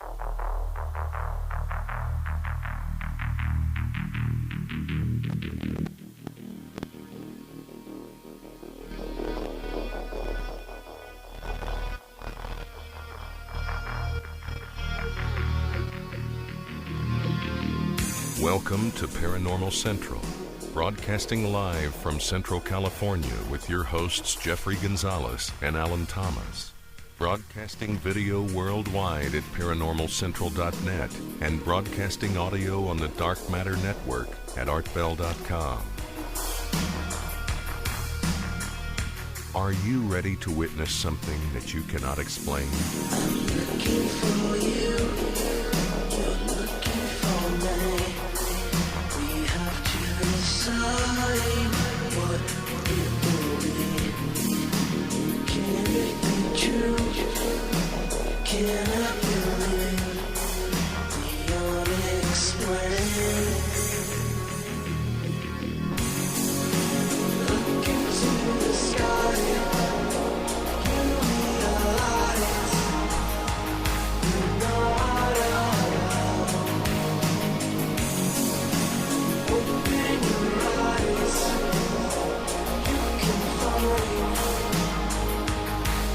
Welcome to Paranormal Central, broadcasting live from Central California with your hosts Jeffrey Gonzalez and Alan Thomas. Broadcasting video worldwide at ParanormalCentral.net and broadcasting audio on the Dark Matter Network at ArtBell.com. Are you ready to witness something that you cannot explain? I'm looking for you. You're looking for me. We have to decide what it will be. Can it be true? Can I believe the unexplained? Look into the sky. You realize you know I don't. Open your eyes. You can find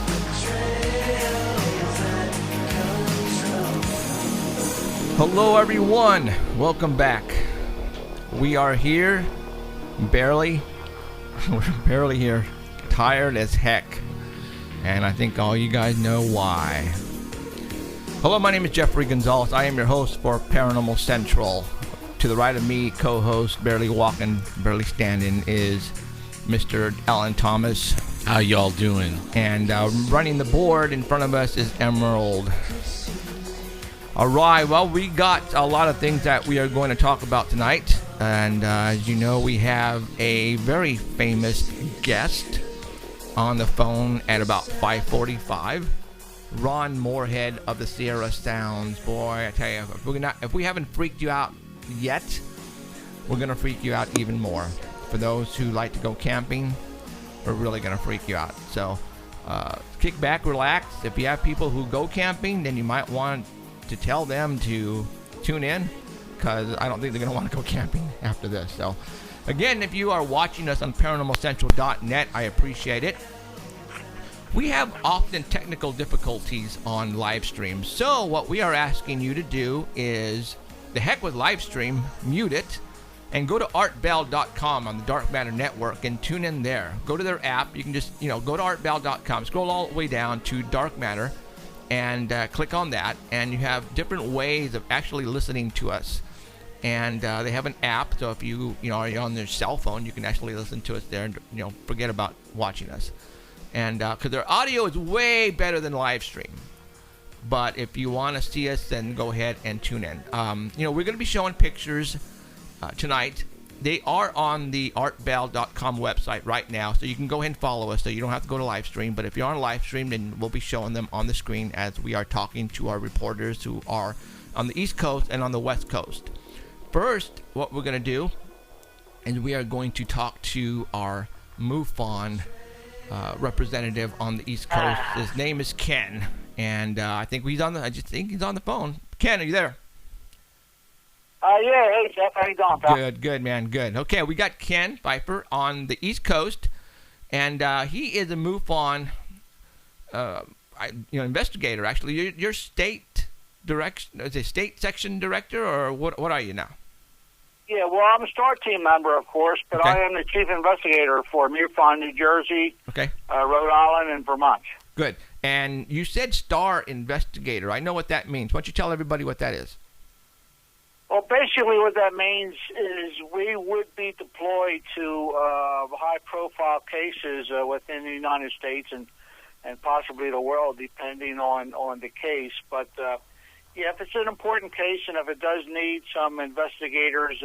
the trails that comes from. Hello everyone, welcome back. We are here, we're barely here, tired as heck, and I think all you guys know why. Hello, my name is Jeffrey Gonzalez. I am your host for Paranormal Central. To the right of me, co-host, barely walking, barely standing, is Mr. Alan Thomas. How y'all doing? And running the board in front of us is Emerald. All right, well, we got a lot of things that we are going to talk about tonight. And as you know, we have a very famous guest on the phone at about 5:45. Ron Moorehead of the Sierra Sounds. Boy, I tell you, if we haven't freaked you out yet, we're going to freak you out even more. For those who like to go camping, we're really going to freak you out. So kick back, relax. If you have people who go camping, then you might want to tell them to tune in, because I don't think they're going to want to go camping after this. So again, if you are watching us on ParanormalCentral.net, I appreciate it. We have often technical difficulties on live streams, so what we are asking you to do is, the heck with live stream, mute it, and go to artbell.com on the Dark Matter Network and tune in there. Go to their app. You can just, go to artbell.com, scroll all the way down to Dark Matter, and click on that, and you have different ways of actually listening to us. And they have an app, so if you are on their cell phone, you can actually listen to us there, and forget about watching us. And because their audio is way better than live stream. But if you want to see us, then go ahead and tune in. We're going to be showing pictures tonight. They are on the artbell.com website right now, so you can go ahead and follow us, so you don't have to go to live stream. But if you're on live stream, then we'll be showing them on the screen as we are talking to our reporters who are on the East Coast and on the West Coast. First, what we're going to do is we are going to talk to our MUFON representative on the East Coast. His name is Ken, and I think he's on the phone. Ken, are you there? Yeah, hey, Jeff, how you doing, pal? Good, man, good. Okay, we got Ken Pfeiffer on the East Coast, and he is a MUFON investigator, actually. You're state state section director, or what are you now? Yeah, well, I'm a STAR team member, of course, but Okay. I am the chief investigator for MUFON, New Jersey, Okay, Rhode Island, and Vermont. good. And you said star investigator. I know what that means. Why don't you tell everybody what that is? Well, basically what that means is we would be deployed to high-profile cases within the United States and possibly the world, depending on the case. But, yeah, if it's an important case and if it does need some investigators,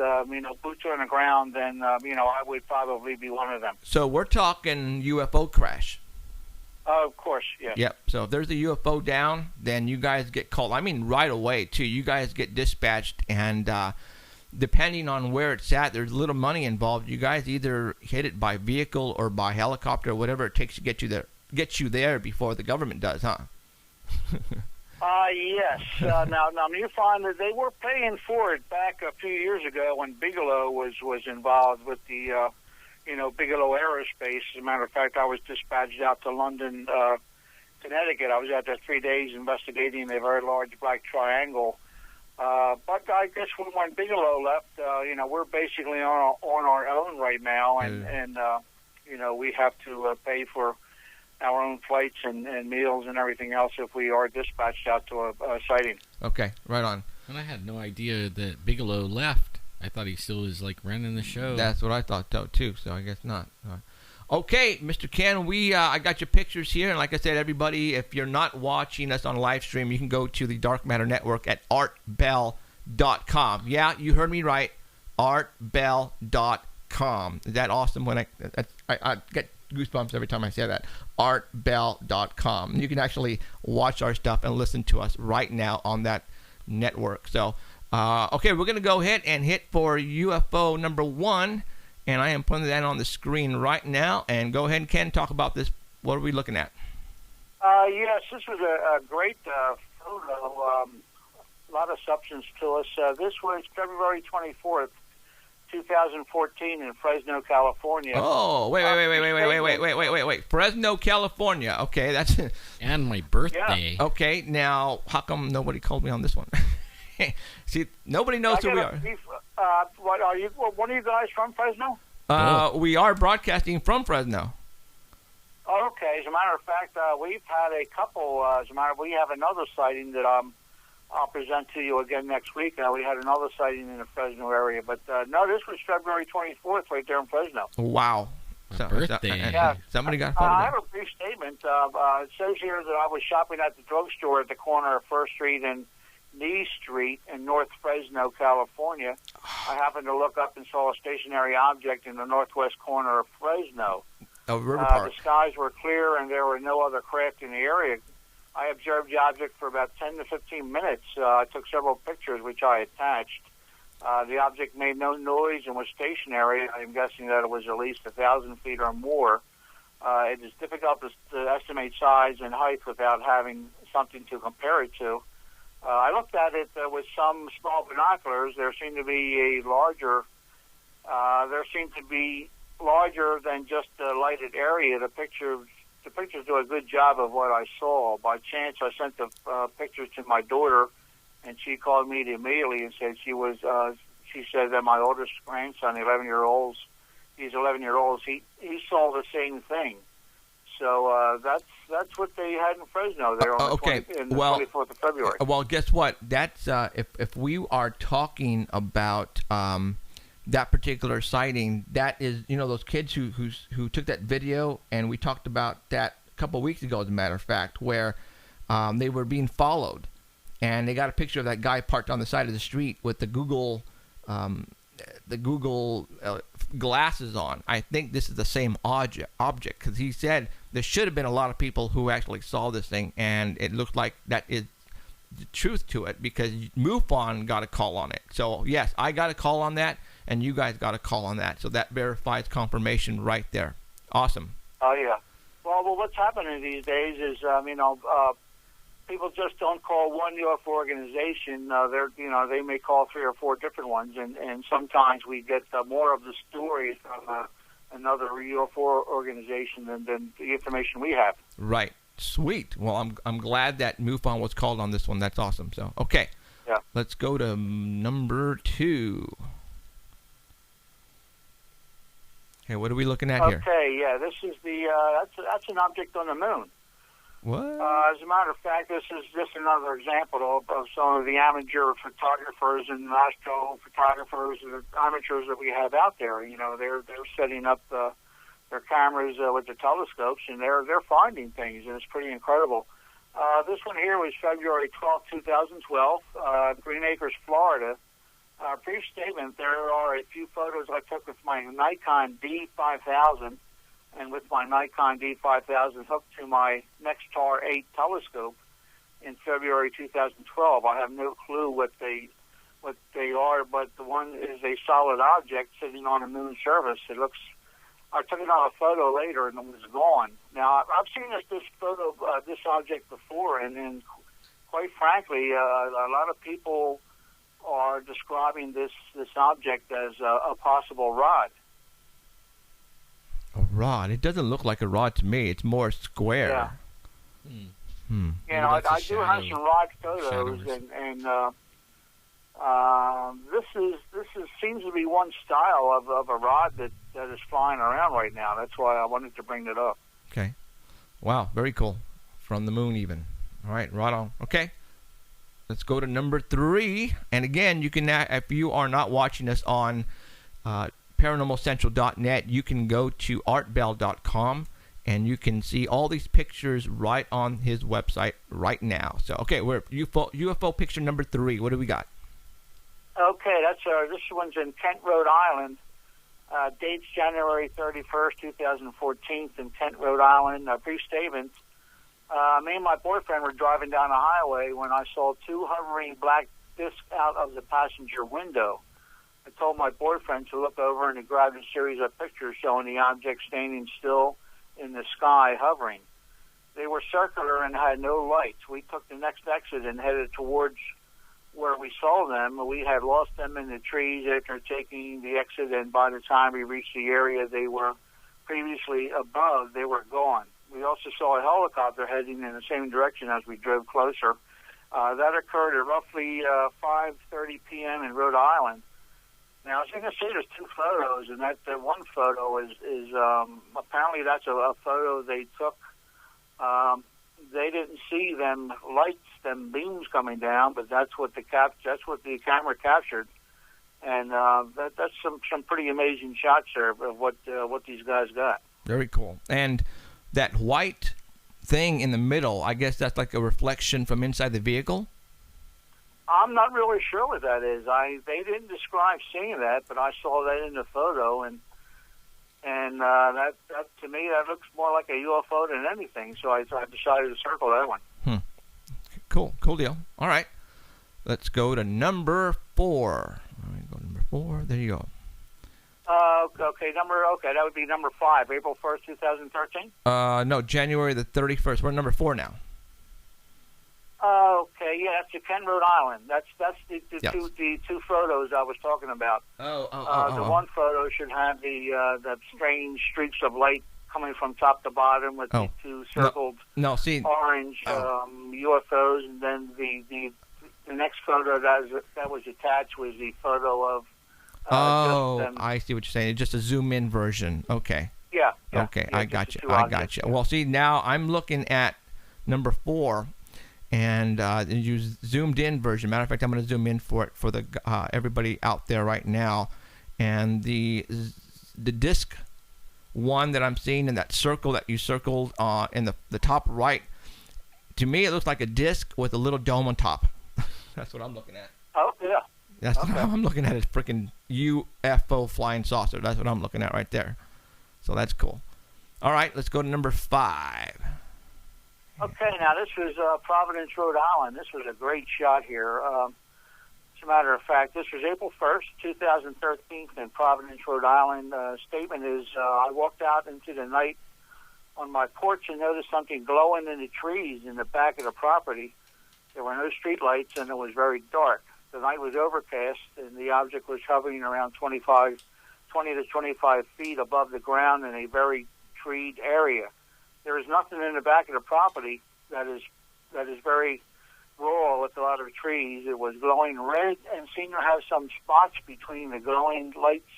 boots on the ground, then, I would probably be one of them. So we're talking UFO crash. Of course, yeah. Yep. So if there's a UFO down, then you guys get called. I mean, right away, too. You guys get dispatched, and depending on where it's at, there's a little money involved. You guys either hit it by vehicle or by helicopter, or whatever it takes to get you there before the government does, huh? Yes. Now you find that they were paying for it back a few years ago when Bigelow was involved with the, Bigelow Aerospace. As a matter of fact, I was dispatched out to London, Connecticut. I was out there 3 days investigating a very large black triangle. But I guess when Bigelow left, we're basically on our own right now, and we have to pay for our own flights and meals and everything else if we are dispatched out to a sighting. Okay, right on. And I had no idea that Bigelow left. I thought he still was like running the show. That's what I thought too. So I guess not. Okay, Mr. Ken, I got your pictures here, and like I said, everybody, if you're not watching us on live stream, you can go to the Dark Matter Network at artbell.com. Yeah, you heard me right, artbell.com. Is that awesome? When I get goosebumps every time I say that. artbell.com. You can actually watch our stuff and listen to us right now on that network. So, okay, we're going to go ahead and hit for UFO number 1. And I am putting that on the screen right now. And go ahead, Ken, talk about this. What are we looking at? Yes, this was a great photo. A lot of substance to us. This was February 24th, 2014 in Fresno, California. Oh, wait. Fresno, California. Okay, that's... And my birthday. Yeah. Okay, now, how come nobody called me on this one? See, nobody knows who we are. What are you? One of you guys from Fresno? We are broadcasting from Fresno. Okay. As a matter of fact, we've had a couple. We have another sighting that I'll present to you again next week. We had another sighting in the Fresno area, but no, this was February 24th, right there in Fresno. Wow. Birthday. Yeah. Somebody got a I have photograph. a brief statement. It says here that I was shopping at the drugstore at the corner of First Street and Nee Street in North Fresno, California. I happened to look up and saw a stationary object in the northwest corner of Fresno. River Park. The skies were clear and there were no other craft in the area. I observed the object for about 10 to 15 minutes. I took several pictures, which I attached. The object made no noise and was stationary. I'm guessing that it was at least 1,000 feet or more. It is difficult to estimate size and height without having something to compare it to. I looked at it with some small binoculars. There seemed to be larger than just a lighted area. The pictures do a good job of what I saw. By chance, I sent the pictures to my daughter, and she called me immediately and said she said that my oldest grandson, 11-year-old, he saw the same thing. So that's what they had in Fresno there on the 24th of February. Well, guess what? That's if we are talking about that particular sighting, that is, those kids who took that video, and we talked about that a couple of weeks ago, as a matter of fact, where they were being followed, and they got a picture of that guy parked on the side of the street with the Google glasses on. I think this is the same object because he said there should have been a lot of people who actually saw this thing, and it looks like that is the truth to it because MUFON got a call on it. So yes, I got a call on that, and you guys got a call on that. So that verifies confirmation right there. Awesome. Oh yeah. Well, what's happening these days is people just don't call one UFO organization. They may call 3 or 4 different ones, and sometimes we get more of the stories from another UFO organization than the information we have. Right. Sweet. Well, I'm glad that MUFON was called on this one. That's awesome. So, okay. Yeah. Let's go to number 2. Okay, what are we looking at here? Okay, yeah, this is that's an object on the moon. What? As a matter of fact, this is just another example of some of the amateur photographers and astrophotographers, the amateurs that we have out there. They're setting up their cameras with the telescopes, and they're finding things, and it's pretty incredible. This one here was February 12, 2012, Green Acres, Florida. Brief statement: there are a few photos I took with my Nikon D5000. And with my Nikon D5000 hooked to my Nextar 8 telescope in February 2012, I have no clue what they are, but the one is a solid object sitting on a moon surface. I took it on a photo later, and it was gone. Now, I've seen this object before, and quite frankly, a lot of people are describing this object as a possible rod. A rod? It doesn't look like a rod to me. It's more square. Yeah. Hmm. You know, I that's a do have shadow. some rod Shadow photos, or and this seems to be one style of a rod that is flying around right now. That's why I wanted to bring it up. Okay. Wow, very cool. From the moon even. All right, right on. Okay. Let's go to number 3. And again, you can, if you are not watching us on paranormalcentral.net, you can go to artbell.com and you can see all these pictures right on his website right now. So, okay, we're UFO picture number 3. What do we got? Okay, this one's in Kent, Rhode Island. Dates January 31st, 2014 in Kent, Rhode Island. Brief statement. Me and my boyfriend were driving down the highway when I saw 2 hovering black discs out of the passenger window. I told my boyfriend to look over, and he grabbed a series of pictures showing the object standing still in the sky, hovering. They were circular and had no lights. We took the next exit and headed towards where we saw them. We had lost them in the trees after taking the exit, and by the time we reached the area they were previously above, they were gone. We also saw a helicopter heading in the same direction as we drove closer. That occurred at roughly 5:30 p.m. in Rhode Island. Now, as you can see, there's 2 photos, and that one photo is apparently that's a photo they took. They didn't see them lights, them beams coming down, but that's what the camera captured, and that's some pretty amazing shots there of what these guys got. Very cool. And that white thing in the middle, I guess that's like a reflection from inside the vehicle? I'm not really sure what that is. They didn't describe seeing that, but I saw that in the photo, and that to me that looks more like a UFO than anything. So I decided to circle that one. Cool deal. All right, let's go to number 4. All right, go to number 4. There you go. That would be number 5, April 1st, 2013. No, January the 31st. We're at number 4 now. Okay, yeah, that's Kent, Rhode Island. That's the Yes. two photos I was talking about. The one photo should have the strange streaks of light coming from top to bottom with the 2 circled orange UFOs, and then the next photo that was attached was the photo of. I see what you're saying. It's just a zoom-in version. Okay. Yeah. Okay, yeah, I got you. Yeah. Well, see, now I'm looking at number 4, and you zoomed-in version. Matter of fact, I'm going to zoom in for the everybody out there right now, and the disc one that I'm seeing in that circle that you circled in the top right. To me, it looks like a disc with a little dome on top. That's what I'm looking at. Oh yeah. That's what I'm looking at. Is freaking UFO flying saucer. That's what I'm looking at right there. So that's cool. All right, let's go to number 5. Okay, now this was Providence, Rhode Island. This was a great shot here. As a matter of fact, this was April 1st, 2013 in Providence, Rhode Island. Statement is, I walked out into the night on my porch and noticed something glowing in the trees in the back of the property. There were no street lights, and it was very dark. The night was overcast, and the object was hovering around 20 to 25 feet above the ground in a very treed area. There is nothing in the back of the property that is very rural with a lot of trees. It was glowing red and seemed to have some spots between the glowing lights,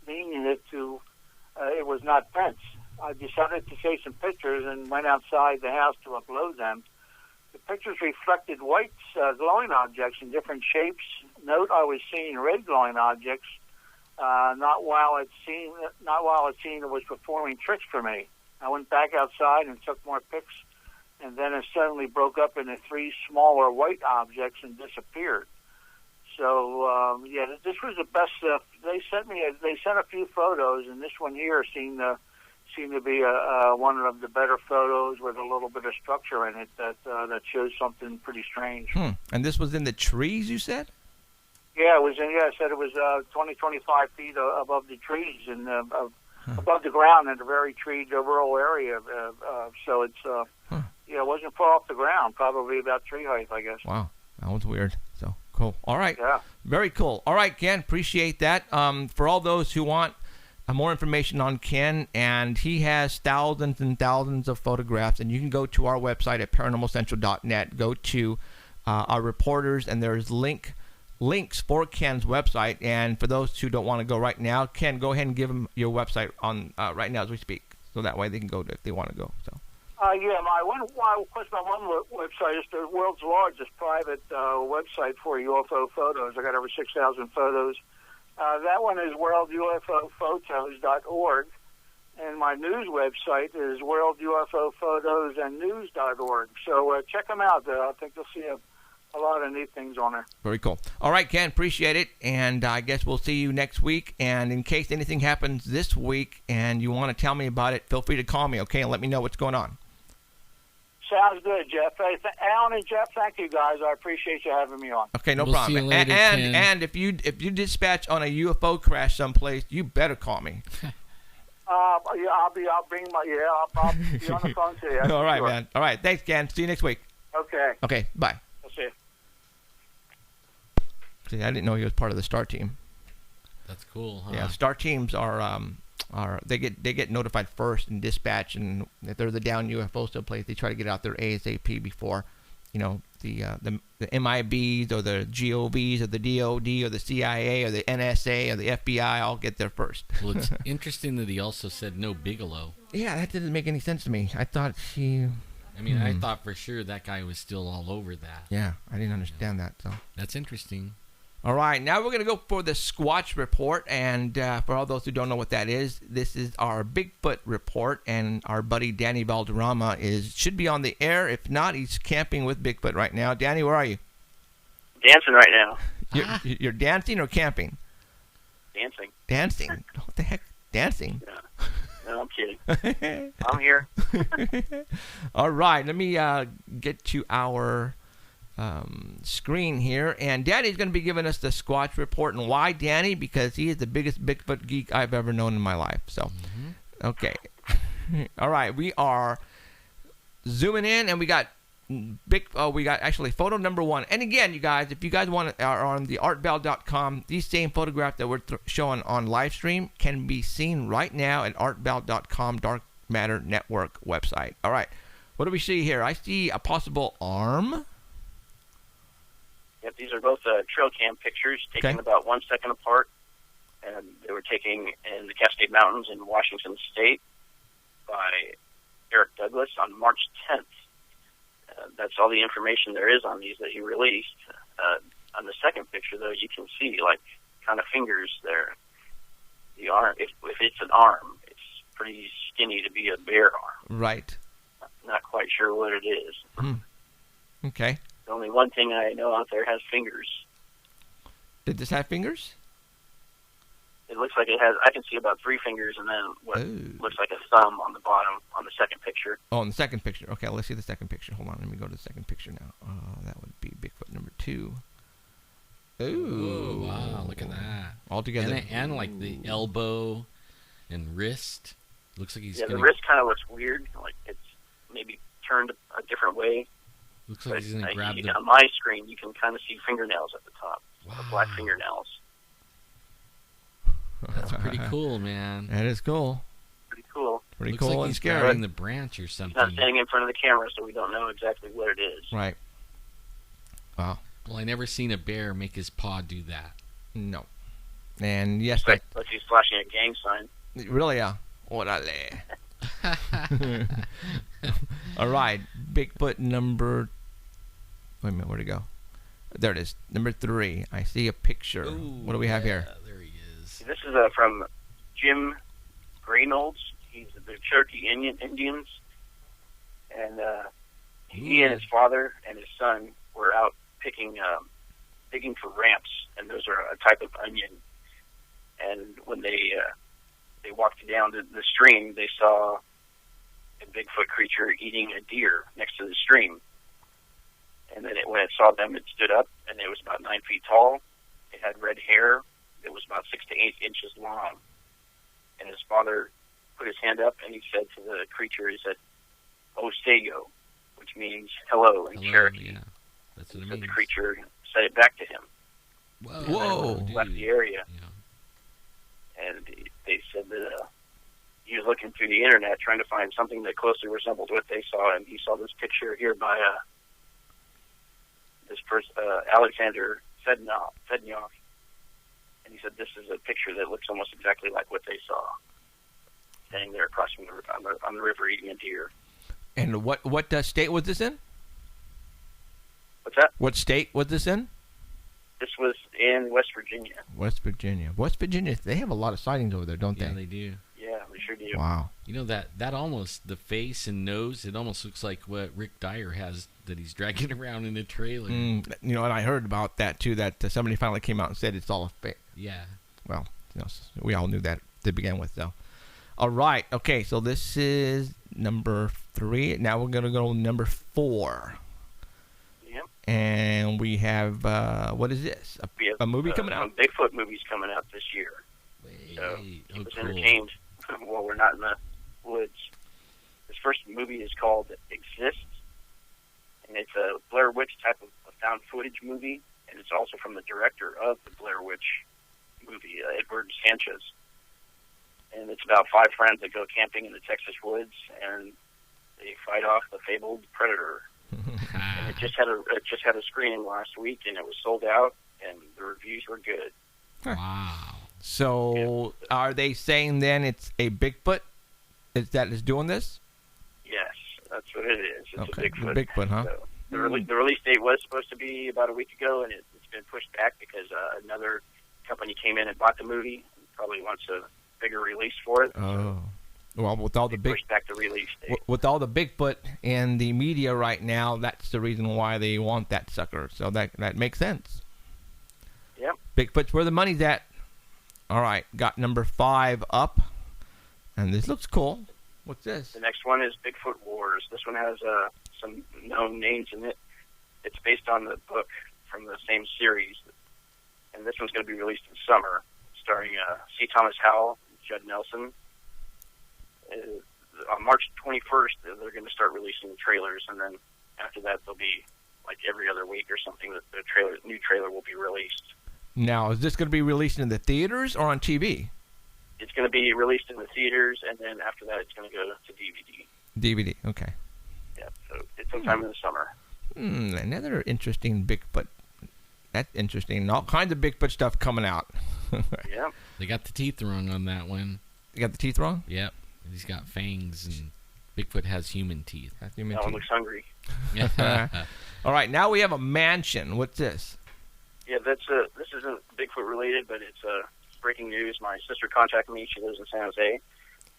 meaning it was not fence. I decided to take some pictures and went outside the house to upload them. The pictures reflected white glowing objects in different shapes. Note, I was seeing red glowing objects, not while it seemed it was performing tricks for me. I went back outside and took more pics, and then it suddenly broke up into 3 smaller white objects and disappeared. So this was the best. They sent a few photos, and this one here seemed to be one of the better photos with a little bit of structure in it that shows something pretty strange. And this was in the trees, you said? Yeah, it was. I said it was 20, 25 feet above the trees and above the ground in a very treed rural area. So it's Yeah, it wasn't far off the ground. Probably about tree height, I guess. Wow, that was weird. So cool. All right. Yeah. Very cool. All right, Ken, appreciate that. For all those who want more information on Ken, and he has thousands and thousands of photographs, and you can go to our website at paranormalcentral.net, go to our reporters, and there's links for Ken's website. And for those who don't want to go right now, Ken, go ahead and give them your website on right now as we speak, so that way they can go if they want to go. So. Yeah, my one website is the world's largest private website for UFO photos. I got over 6,000 photos. That one is worldufophotos.org, and my news website is worldufophotos.news.org. So check them out. I think you'll see a lot of neat things on there. Very cool. All right, Ken, appreciate it, and I guess we'll see you next week. And in case anything happens this week and you want to tell me about it, feel free to call me, okay, and let me know what's going on. Sounds good, Jeff. Hey, Alan and Jeff, thank you guys. I appreciate you having me on. Okay, no We'll problem. see you later, Ken. And if you dispatch on a UFO crash someplace, you better call me. Yeah, I'll be on the phone to you. All right, sure. man. All right, thanks, Ken. See you next week. Okay. Okay, bye. I'll see you. See, I didn't know he was part of the STAR team. That's cool, huh? Yeah, STAR teams are they get notified first and dispatch, and if there's a down UFO someplace, they try to get out there ASAP before, the MIBs or the GOVs or the DOD or the CIA or the NSA or the FBI all get there first. Well, it's interesting that he also said no Bigelow. Yeah, that didn't make any sense to me. I thought I thought for sure that guy was still all over that. Yeah, I didn't understand that. So That's interesting. all right, now we're going to go for the Squatch Report, and for all those who don't know what that is, this is our Bigfoot report, and our buddy Danny Valderrama should be on the air. If not, he's camping with Bigfoot right now. Danny, where are you? Dancing right now. You're dancing or camping? Dancing. Dancing? What the heck? Dancing? Yeah. No, I'm kidding. I'm here. All right, let me get to our screen here, and Danny's going to be giving us the Squatch Report. And why, Danny? Because he is the biggest Bigfoot geek I've ever known in my life. So, okay. All right, we are zooming in, and we got actually photo number one. And again, you guys, if you guys are on the artbell.com, these same photographs that we're showing on live stream can be seen right now at artbell.com Dark Matter Network website. All right, what do we see here? I see a possible arm. Yep, these are both trail cam pictures taken about 1 second apart. And they were taken in the Cascade Mountains in Washington State by Eric Douglas on March 10th. That's all the information there is on these that he released. On the second picture, though, you can see, kind of fingers there. The arm, if it's an arm, it's pretty skinny to be a bear arm. Right. Not quite sure what it is. Okay. The only one thing I know out there has fingers. Did this have fingers? It looks like it has. I can see about 3 fingers, and then what looks like a thumb on the bottom on the second picture. Oh, on the second picture. Okay, let's see the second picture. Hold on, let me go to the second picture now. Oh, that would be Bigfoot number 2. Ooh, wow! Look at that. All together, and like the elbow and wrist. Looks like he's. Yeah, the wrist kind of looks weird. Like it's maybe turned a different way. Looks like he's gonna grab the. On my screen, you can kind of see fingernails at the top. Wow. Black fingernails. That's pretty cool, man. That is cool. Pretty cool. Pretty Looks cool like and he's scary. grabbing the branch or He's something. not standing in front of the camera, so we don't know exactly what it is. Right. Wow. Well, I never seen a bear make his paw do that. No. And yes, Like he's flashing a gang sign. Really, yeah. Orale. All right, Bigfoot number. Wait a minute, where'd it go? There it is, number 3. I see a picture. Ooh, What do we have here? There he is. This is from Jim Greenolds. He's the Cherokee Indians, and he and his father and his son were out digging for ramps, and those are a type of onion. And when they walked down the stream, they saw a Bigfoot creature eating a deer next to the stream. And then when it saw them, it stood up, and it was about 9 feet tall. It had red hair. It was about 6 to 8 inches long. And his father put his hand up, and he said to the creature, he said, "Osego," which which means hello in Hello, Cherokee. yeah. That's what it So the means. creature said it back to him. Whoa. dude. Left the area, Yeah. and they said that he was looking through the internet trying to find something that closely resembled what they saw, and he saw this picture here by this person, Alexander Fednov, and he said this is a picture that looks almost exactly like what they saw, standing there across from on the river eating a deer. And what state was this in? What's that? What state was this in? This was in West Virginia. West Virginia. West Virginia, they have a lot of sightings over there, don't Yeah, they? they do. Yeah, we sure do. Wow. You know that almost, the face and nose, it almost looks like what Rick Dyer has that he's dragging around in a trailer. You know, and I heard about that too, that somebody finally came out and said it's all a fake. Yeah. Well, you know, we all knew that to begin with, though. All right. Okay, so this is number 3. Now we're going to go to number 4. Yep. And we have, what is this? We have A movie coming some out? Bigfoot movies coming out this year. So Oh, it was cool. entertained while we're not in the woods. This first movie is called Exist, and it's a Blair Witch type of found footage movie, and it's also from the director of the Blair Witch movie, Edward Sanchez. And it's about 5 friends that go camping in the Texas woods, and they fight off the fabled predator. And it just had a screening last week, and it was sold out, and the reviews were good. Wow. So are they saying then it's a Bigfoot that is doing this? Yes, that's what it is. It's Okay, a Bigfoot. the Bigfoot, huh? So the release date was supposed to be about a week ago, and it's been pushed back because another company came in and bought the movie and probably wants a bigger release for it. Oh. Well, with all the They big pushed back the release date. with all the Bigfoot in the media right now, that's the reason why they want that sucker. So that makes sense. Yep. Bigfoot's where the money's at. All right, got number 5 up, and this looks cool. What's this? The next one is Bigfoot Wars. This one has some known names in it. It's based on the book from the same series, and this one's going to be released in summer, starring C. Thomas Howell, Judd Nelson. On March 21st, they're going to start releasing the trailers, and then after that, they'll be like every other week or something that the new trailer will be released. Now, is this going to be released in the theaters or on TV? It's going to be released in the theaters, and then after that, it's going to go to DVD. DVD, okay. Yeah, so it's sometime in the summer. Another interesting Bigfoot. That's interesting. All kinds of Bigfoot stuff coming out. Yeah. They got the teeth wrong on that one. You got the teeth wrong? Yep. He's got fangs, and Bigfoot has human teeth. That's human That one teeth. looks hungry. All right, now we have a mansion. What's this? Yeah, this isn't Bigfoot related, but it's breaking news. My sister contacted me. She lives in San Jose,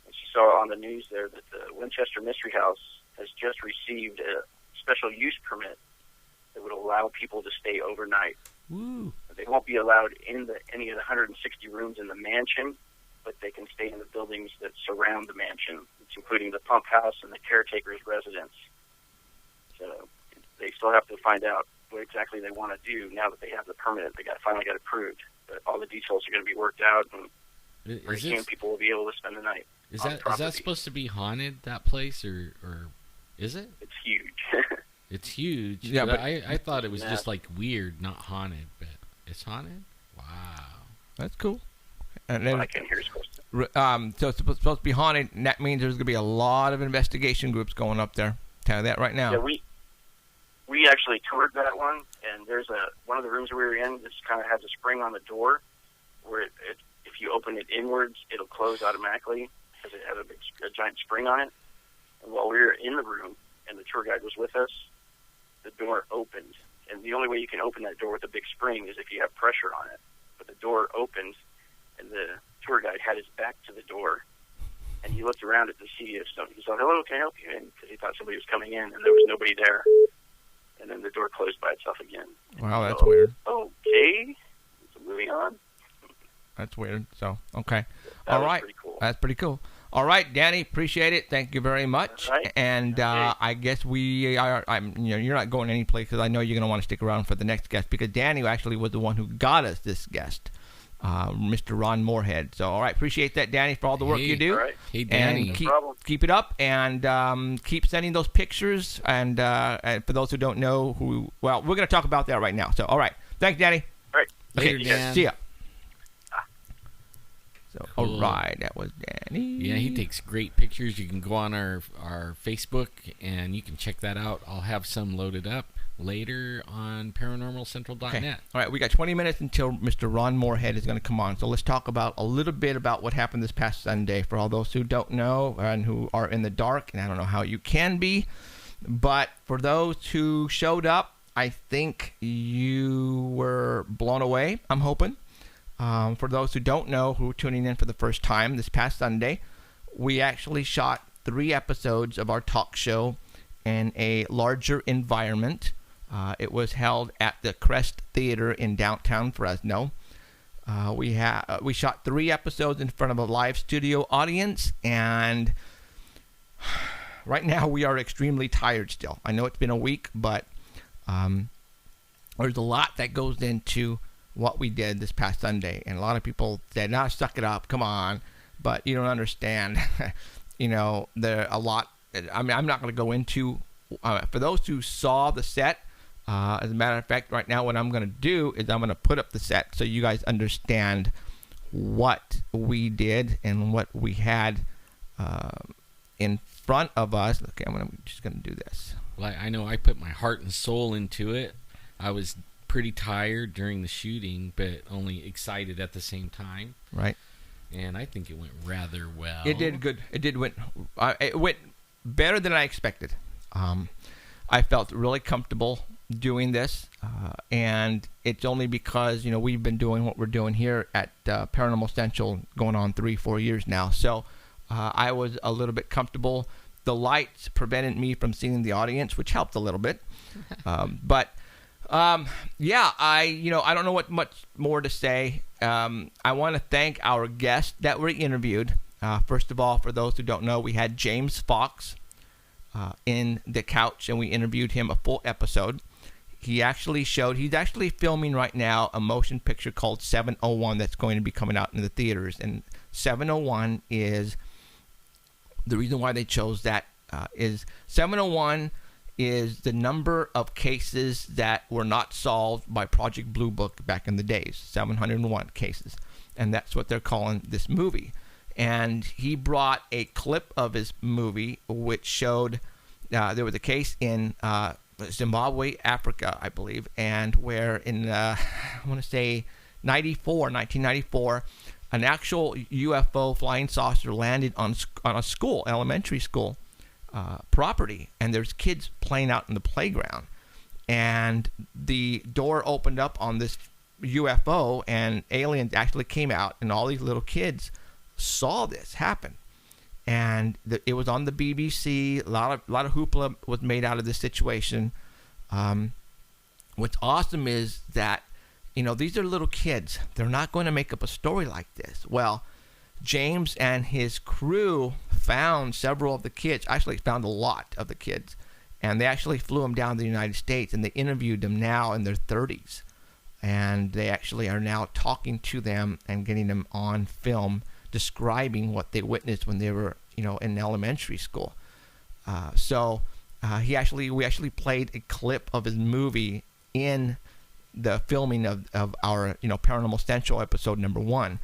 and she saw on the news there that the Winchester Mystery House has just received a special use permit that would allow people to stay overnight. Woo. They won't be allowed in any of the 160 rooms in the mansion, but they can stay in the buildings that surround the mansion, including the pump house and the caretaker's residence. So they still have to find out what exactly they want to do now that they have the permit. They finally got approved. But all the details are going to be worked out, and pretty soon people will be able to spend the night. Is on the that property. supposed to be haunted, that place, or is it? It's huge. It's huge. Yeah, but- I thought it was Yeah. just like weird, not haunted, but it's haunted? Wow. That's cool. And What then, I can hear is close to. so it's supposed to be haunted, and that means there's going to be a lot of investigation groups going up there. Tell you that right now. Yeah, we actually toured that one, and there's one of the rooms we were in. This kind of has a spring on the door, where if you open it inwards, it'll close automatically because it has a giant spring on it. And while we were in the room, and the tour guide was with us, the door opened, and the only way you can open that door with a big spring is if you have pressure on it. But the door opened, and the tour guide had his back to the door, and he looked around to see if somebody. He said, "Hello, can I help you?" Because he thought somebody was coming in, and there was nobody there. And then the door closed by itself again. Wow, that's So, weird. Okay, so moving on. That's weird. So, okay. That All was right. pretty cool. That's pretty cool. All right, Danny, appreciate it. Thank you very much. All right. And Okay. I guess we are. You're not going any place because I know you're going to want to stick around for the next guest because Danny actually was the one who got us this guest. Mr. Ron Moorehead. So, all right, appreciate that, Danny, for all the work Hey, you do. all right. Hey, Danny. And problem. keep it up, and keep sending those pictures. And for those who don't know we're going to talk about that right now. So, all right. Thanks, Danny. All right. Okay, Later, Dan. see ya. So, Cool. all right, that was Danny. Yeah, he takes great pictures. You can go on our Facebook, and you can check that out. I'll have some loaded up later on paranormalcentral.net. Okay. All right, we got 20 minutes until Mr. Ron Moorehead is going to come on. So let's talk about a little bit about what happened this past Sunday for all those who don't know and who are in the dark. And I don't know how you can be, but for those who showed up, I think you were blown away, I'm hoping. For those who don't know, who are tuning in for the first time, this past Sunday, we actually shot 3 episodes of our talk show in a larger environment. It was held at the Crest Theater in downtown Fresno. We shot 3 episodes in front of a live studio audience, and right now we are extremely tired still. I know it's been a week, but there's a lot that goes into what we did this past Sunday, and a lot of people said, "Nah, suck it up, come on," but you don't understand. There are a lot. I mean, I'm not going to go into. For those who saw the set, as a matter of fact, right now what I'm going to do is I'm going to put up the set so you guys understand what we did and what we had in front of us. Okay, I'm just going to do this. Well, I know I put my heart and soul into it. I was pretty tired during the shooting, but only excited at the same time. Right. And I think it went rather well. It did good. It went better than I expected. I felt really comfortable doing this, and it's only because we've been doing what we're doing here at Paranormal Central going on 3-4 years now. So I was a little bit comfortable. The lights prevented me from seeing the audience, which helped a little bit. But I don't know what much more to say. I want to thank our guests that were interviewed. First of all, for those who don't know, we had James Fox in the couch, and we interviewed him a full episode. He's actually filming right now a motion picture called 701 that's going to be coming out in the theaters. And 701 is the reason why they chose that is 701 is the number of cases that were not solved by Project Blue Book back in the days, 701 cases. And that's what they're calling this movie. And he brought a clip of his movie which showed there was a case in Zimbabwe, Africa, I believe, and where in, I want to say 1994, an actual UFO flying saucer landed on a school, elementary school, property, and there's kids playing out in the playground, and the door opened up on this UFO, and aliens actually came out, and all these little kids saw this happen, and it was on the BBC. A lot of hoopla was made out of this situation. What's awesome is that these are little kids. They're not going to make up a story like this. Well, James and his crew found several of the kids, actually found a lot of the kids, and they actually flew them down to the United States, and they interviewed them now in their 30s, and they actually are now talking to them and getting them on film describing what they witnessed when they were in elementary school. We actually played a clip of his movie in the filming of our Paranormal Central episode number 1.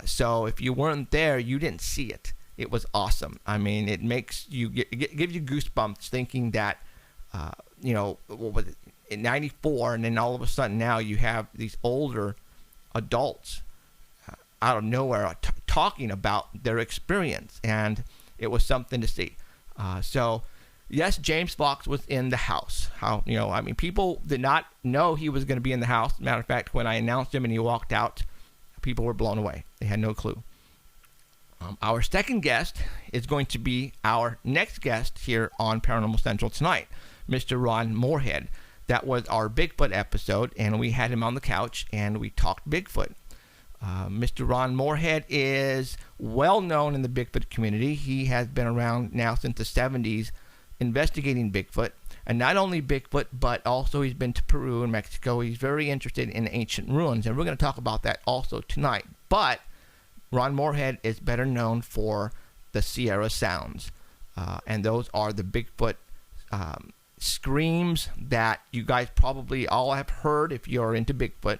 So if you weren't there, you didn't see it. It was awesome. I mean, it makes you gives you goosebumps thinking that, what was it, in '94, and then all of a sudden now you have these older adults out of nowhere talking about their experience, and it was something to see. So, yes, James Fox was in the house. People did not know he was going to be in the house. Matter of fact, when I announced him and he walked out, people were blown away. They had no clue. Our second guest is going to be our next guest here on Paranormal Central tonight, Mr. Ron Moorehead. That was our Bigfoot episode, and we had him on the couch, and we talked Bigfoot. Mr. Ron Moorehead is well known in the Bigfoot community. He has been around now since the 70s investigating Bigfoot. And not only Bigfoot, but also he's been to Peru and Mexico. He's very interested in ancient ruins, and we're going to talk about that also tonight. But Ron Moorehead is better known for the Sierra Sounds, and those are the Bigfoot screams that you guys probably all have heard if you're into Bigfoot.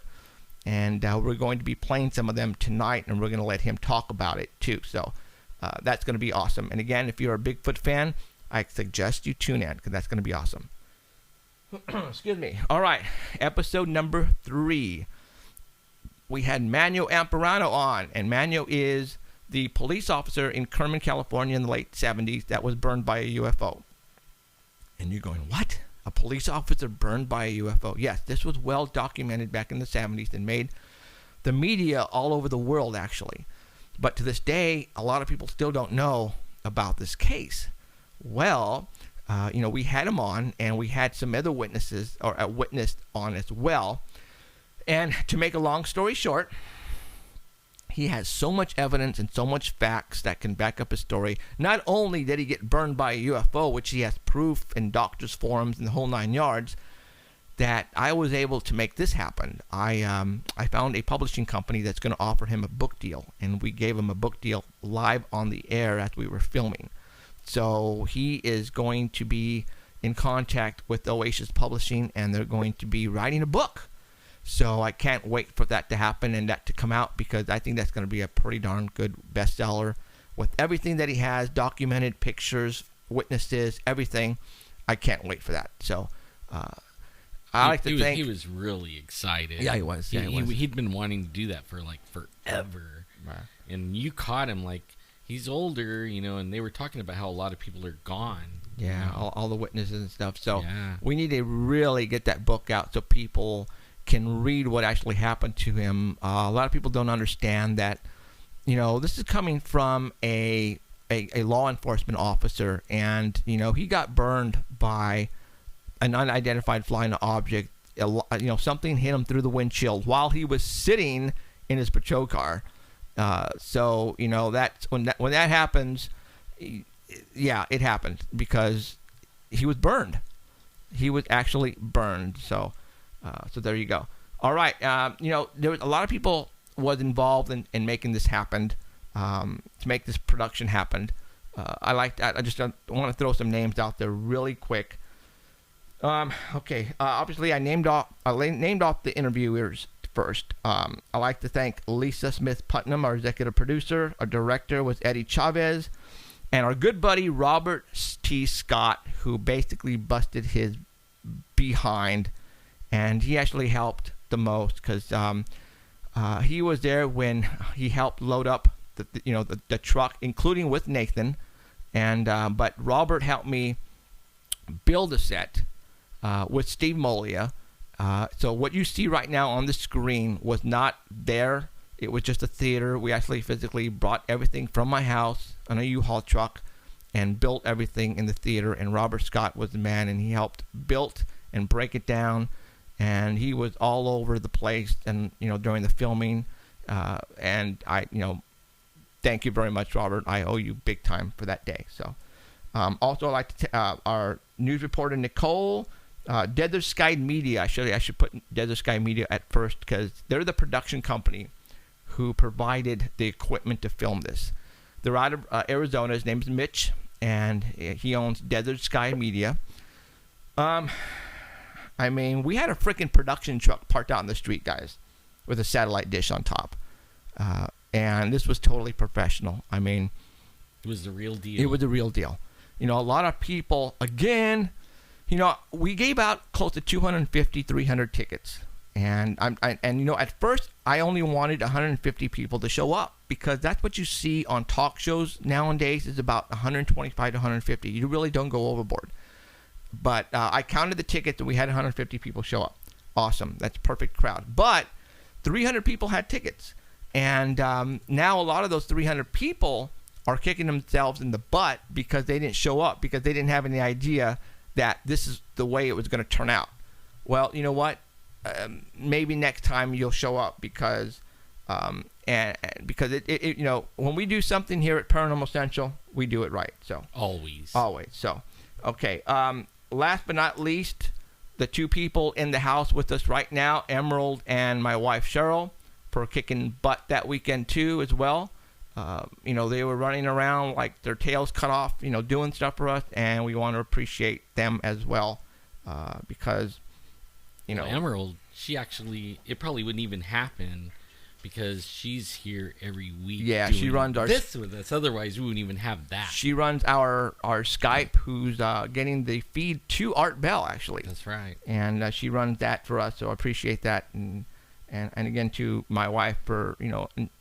And we're going to be playing some of them tonight, and we're going to let him talk about it too. So that's going to be awesome. And again, if you're a Bigfoot fan, I suggest you tune in because that's going to be awesome. Excuse me. All right, episode number 3. We had Manuel Amparano on, and Manuel is the police officer in Kerman, California in the late 70s that was burned by a UFO. And you're going, what? A police officer burned by a UFO? Yes, this was well documented back in the 70s and made the media all over the world, actually. But to this day, a lot of people still don't know about this case. Well, we had him on, and we had some other witnesses, or a witness on as well. And to make a long story short, he has so much evidence and so much facts that can back up his story. Not only did he get burned by a UFO, which he has proof in doctors' forums and the whole 9 yards, that I was able to make this happen. I found a publishing company that's going to offer him a book deal, and we gave him a book deal live on the air as we were filming. So he is going to be in contact with Oasis Publishing, and they're going to be writing a book. So I can't wait for that to happen and that to come out, because I think that's going to be a pretty darn good bestseller with everything that he has, documented pictures, witnesses, everything. I can't wait for that. So I like to think he was really excited. Yeah, he was. He'd been wanting to do that for like forever. Right. And you caught him, like, he's older, and they were talking about how a lot of people are gone. Yeah, all the witnesses and stuff. So yeah. We need to really get that book out so people can read what actually happened to him. A lot of people don't understand that, this is coming from a law enforcement officer, and, he got burned by an unidentified flying object. Something hit him through the windshield while he was sitting in his patrol car. So that's when that happens. Yeah, it happened because he was burned. He was actually burned. So there you go. All right. There was a lot of people was involved in making this happen, to make this production happen. I like that. I just want to throw some names out there really quick. Okay. Obviously, I named off the interviewers first. I like to thank Lisa Smith Putnam, our executive producer. Our director was Eddie Chavez, and our good buddy Robert T. Scott, who basically busted his behind, and he actually helped the most because he was there when he helped load up the truck, including with Nathan, and but Robert helped me build a set with Steve Molia. So what you see right now on the screen was not there. It was just a theater. We actually physically brought everything from my house on a U-Haul truck and built everything in the theater. And Robert Scott was the man, and he helped build and break it down. And he was all over the place, and during the filming. And I, thank you very much, Robert. I owe you big time for that day. So, also I'd like to our news reporter Nicole. Desert Sky Media. I should put Desert Sky Media at first because they're the production company who provided the equipment to film this. They're out of Arizona. His name's Mitch, and he owns Desert Sky Media. We had a freaking production truck parked out in the street, guys, with a satellite dish on top, and this was totally professional. It was the real deal. It was the real deal. A lot of people again. We gave out close to 250, 300 tickets. And at first, I only wanted 150 people to show up because that's what you see on talk shows nowadays is about 125 to 150. You really don't go overboard. But I counted the tickets, and we had 150 people show up. Awesome. That's a perfect crowd. But 300 people had tickets. And now a lot of those 300 people are kicking themselves in the butt because they didn't show up, because they didn't have any idea that this is the way it was going to turn out. Well, you know what? Maybe next time you'll show up because because when we do something here at Paranormal Central, we do it right. So always. So okay. last but not least, the two people in the house with us right now, Emerald and my wife Cheryl, for kicking butt that weekend too as well. They were running around like their tails cut off, doing stuff for us, and we want to appreciate them as well, because, Emerald, she actually, it probably wouldn't even happen because she's here every week. Yeah, doing she runs our this with us. Otherwise, we wouldn't even have that. She runs our Skype, who's getting the feed to Art Bell, actually. That's right. And she runs that for us, so I appreciate that. And again, to my wife for,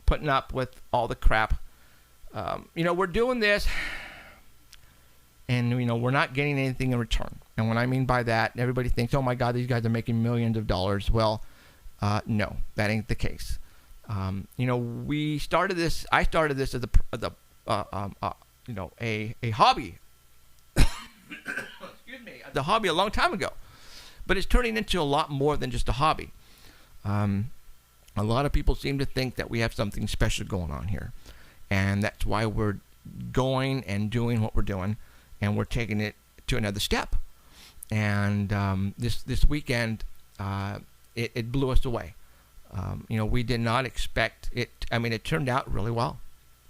putting up with all the crap. We're doing this, and, we're not getting anything in return. And what I mean by that, everybody thinks, oh, my God, these guys are making millions of dollars. Well, no, that ain't the case. I started this as a hobby. Excuse me, the hobby a long time ago, but it's turning into a lot more than just a hobby. A lot of people seem to think that we have something special going on here, and that's why we're going and doing what we're doing, and we're taking it to another step. And this weekend, it blew us away. We did not expect it. I mean, it turned out really well.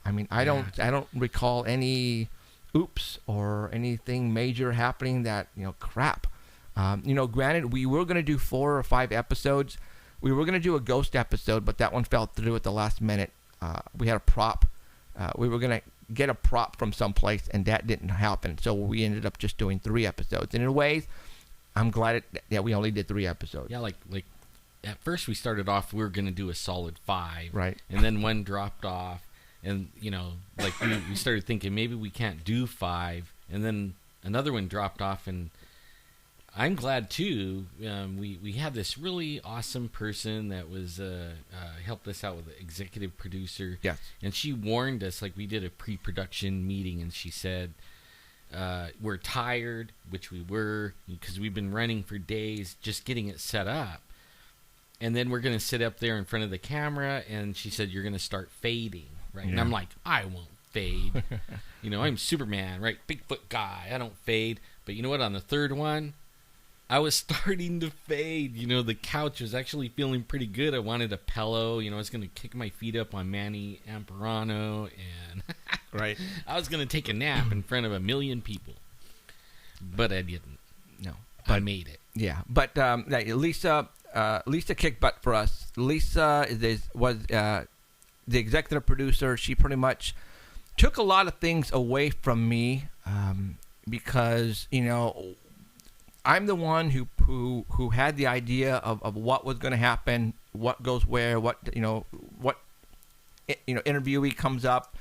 I don't recall any oops or anything major happening that, crap. Granted, we were going to do 4 or 5 episodes. We were going to do a ghost episode, but that one fell through at the last minute. We had a prop. We were going to get a prop from someplace, and that didn't happen. So we ended up just doing 3 episodes. And in ways, I'm glad that we only did 3 episodes. Yeah, like at first we started off, we were going to do a solid 5. Right. And then one dropped off. And, we started thinking maybe we can't do 5. And then another one dropped off. And I'm glad, too. We had this really awesome person that was helped us out with the executive producer. Yes. And she warned us, we did a pre-production meeting, and she said, we're tired, which we were, because we've been running for days just getting it set up. And then we're going to sit up there in front of the camera, and she said, you're going to start fading, right? Yeah. And I'm like, I won't fade. I'm Superman, right? Bigfoot guy. I don't fade. But you know what? On the third one, I was starting to fade. The couch was actually feeling pretty good. I wanted a pillow. I was going to kick my feet up on Manny Amperano, and right. I was going to take a nap in front of a million people. But I didn't. No. But I made it. Yeah. But Lisa kicked butt for us. Lisa was the executive producer. She pretty much took a lot of things away from me because, I'm the one who had the idea of what was going to happen, what goes where, what interviewee comes up.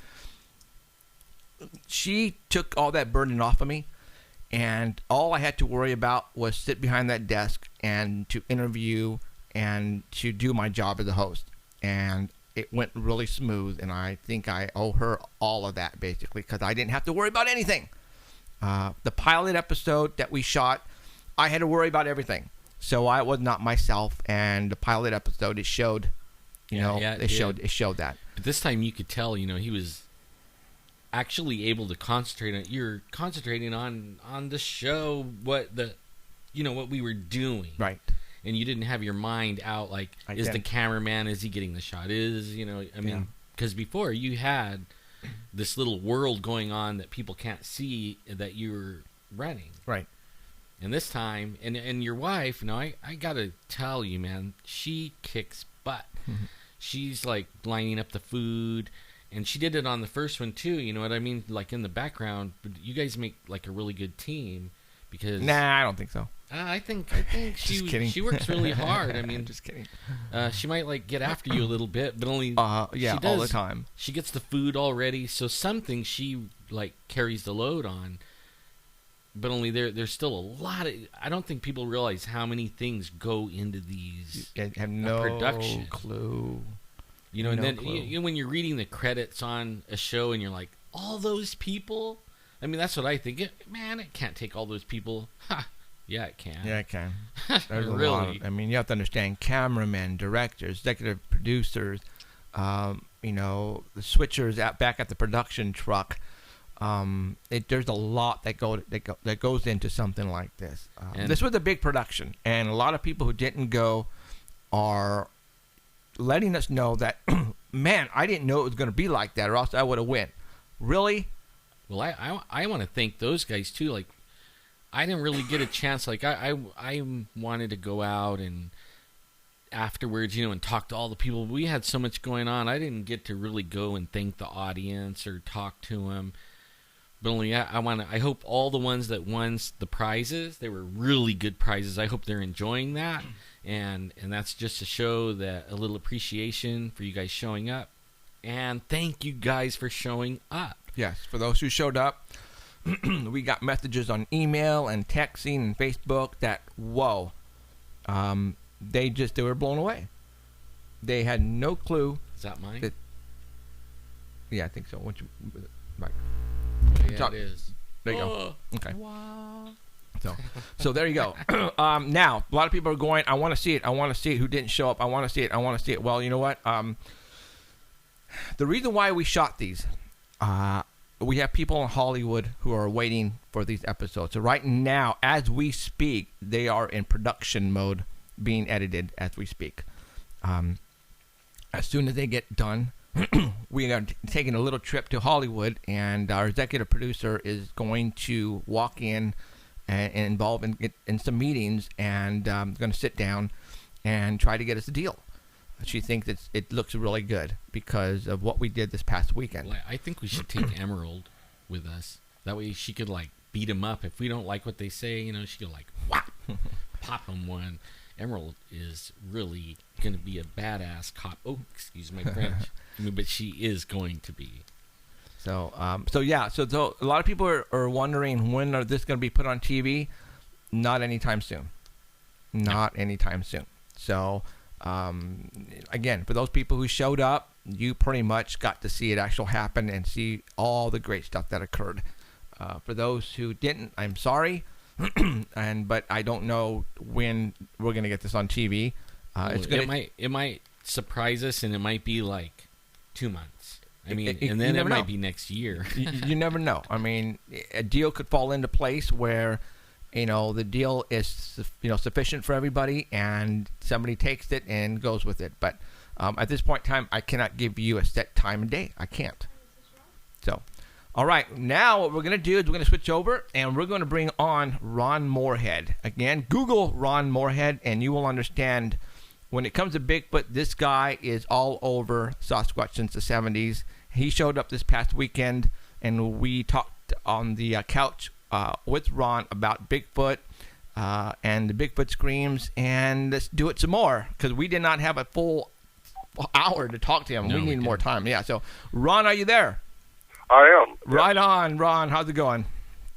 She took all that burden off of me, and all I had to worry about was sit behind that desk and to interview and to do my job as a host. And it went really smooth, and I think I owe her all of that, basically, because I didn't have to worry about anything. The pilot episode that we shot, I had to worry about everything. So I was not myself, and the pilot episode, it showed, it showed that. But this time you could tell, he was actually able to concentrate on, you're concentrating on the show, what we were doing. Right. And you didn't have your mind out, is the cameraman, is he getting the shot? Because before you had this little world going on that people can't see that you're running. Right. And this time, and your wife, I got to tell you, man, she kicks butt. Mm-hmm. She's lining up the food, and she did it on the first one too, you know what I mean? In the background, but you guys make a really good team because... Nah, I don't think so. I think she works really hard. I'm just kidding. She might get after you a little bit, but only all the time. She gets the food all ready, so something she carries the load on. But only there's still a lot of... I don't think people realize how many things go into these have no productions. Clue. And then when you're reading the credits on a show and you're like, all those people? That's what I think. It can't take all those people. Ha! Yeah, it can. Yeah, it can. There's really? A lot of, you have to understand cameramen, directors, executive producers, the switchers back at the production truck. There's a lot that goes into something like this. And- This was a big production, and a lot of people who didn't go are letting us know that, man, I didn't know it was going to be like that, or else I would have went. Really? Well, I want to thank those guys too. Like, I didn't really get a chance. Like, I wanted to go out and afterwards, and talk to all the people. We had so much going on. I didn't get to really go and thank the audience or talk to them. But only I hope all the ones that won the prizes, they were really good prizes. I hope they're enjoying that, and that's just to show that a little appreciation for you guys showing up, and thank you guys for showing up. Yes, for those who showed up, we got messages on email and texting and Facebook that whoa, they were blown away. They had no clue. Is that mine? That- Yeah, I think so. Right. Yeah, Talk- it is. There you go. Oh, Okay. wow. So there you go. Now, a lot of people are going, I want to see it. I want to see it. Who didn't show up? I want to see it. I want to see it. Well, you know what? The reason why we shot these, we have people in Hollywood who are waiting for these episodes. So right now, as we speak, they are in production mode, being edited as we speak. As soon as they get done, we are taking a little trip to Hollywood, and our executive producer is going to walk in and involve in some meetings, and going to sit down and try to get us a deal. She thinks it looks really good because of what we did this past weekend. Well, I think we should take Emerald with us. That way she could, like, beat him up. If we don't like what they say, she could, like, whap, pop him one. Emerald is really going to be a badass cop. Oh, excuse my French. But she is going to be. So yeah. So a lot of people are wondering when are this going to be put on TV. Not anytime soon. Not anytime soon. So, again, for those people who showed up, you pretty much got to see it actually happen and see all the great stuff that occurred. For those who didn't, I'm sorry. But I don't know when we're going to get this on TV. It might surprise us, and it might be like 2 months. I mean, and then it might be next year. You never know. I mean, a deal could fall into place where, the deal is, sufficient for everybody, and somebody takes it and goes with it. But at this point in time, I cannot give you a set time and day. I can't. So, all right. Now what we're going to do is we're going to switch over, and we're going to bring on Ron Moorehead. Again, Google Ron Moorehead, and you will understand. When it comes to Bigfoot, this guy is all over Sasquatch since the 70s. He showed up this past weekend, and we talked on the couch with Ron about Bigfoot and the Bigfoot screams, and let's do it some more, because we did not have a full hour to talk to him. No, we we need more didn't. time. Yeah, so Ron, are you there? I am. Right on, Ron. How's it going?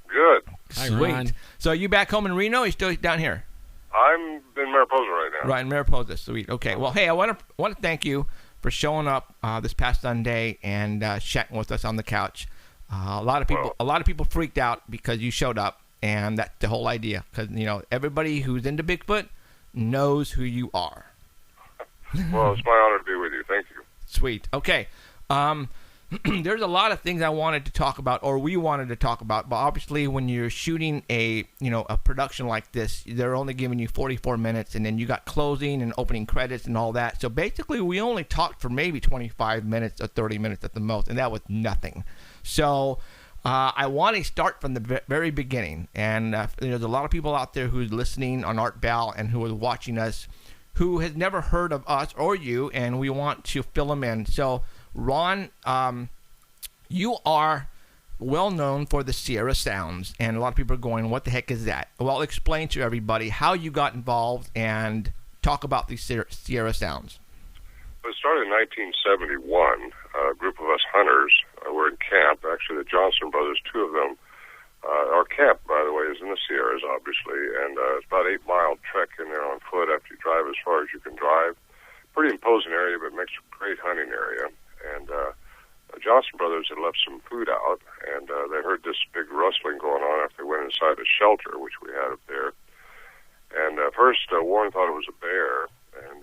Good. Hi, Sweet. Ron. So are you back home in Reno, or are you still down here? I'm in Mariposa right now. Right, in Mariposa. Sweet. Okay. Well, hey, I want to thank you for showing up this past Sunday and chatting with us on the couch. A lot of people freaked out because you showed up, and that's the whole idea. Because everybody who's into Bigfoot knows who you are. Well, it's my honor to be with you. Thank you. Sweet. Okay. There's a lot of things I wanted to talk about, or we wanted to talk about, but obviously when you're shooting a production like this, they're only giving you 44 minutes, and then you got closing and opening credits and all that. So basically we only talked for maybe 25 minutes or 30 minutes at the most, and that was nothing. So I want to start from the very beginning, and there's a lot of people out there who's listening on Art Bell and who is watching us who has never heard of us or you, and we want to fill them in. So Ron, you are well known for the Sierra Sounds, and a lot of people are going, what the heck is that? Well, explain to everybody how you got involved and talk about these Sierra Sounds. It started in 1971. A group of us hunters were in camp. Actually, the Johnson brothers, two of them. Our camp, by the way, is in the Sierras, obviously, and it's about 8 mile trek in there on foot after you drive as far as you can drive. Pretty imposing area, but makes a great hunting area. And the Johnson brothers had left some food out, and they heard this big rustling going on after they went inside a shelter, which we had up there. And first, Warren thought it was a bear, and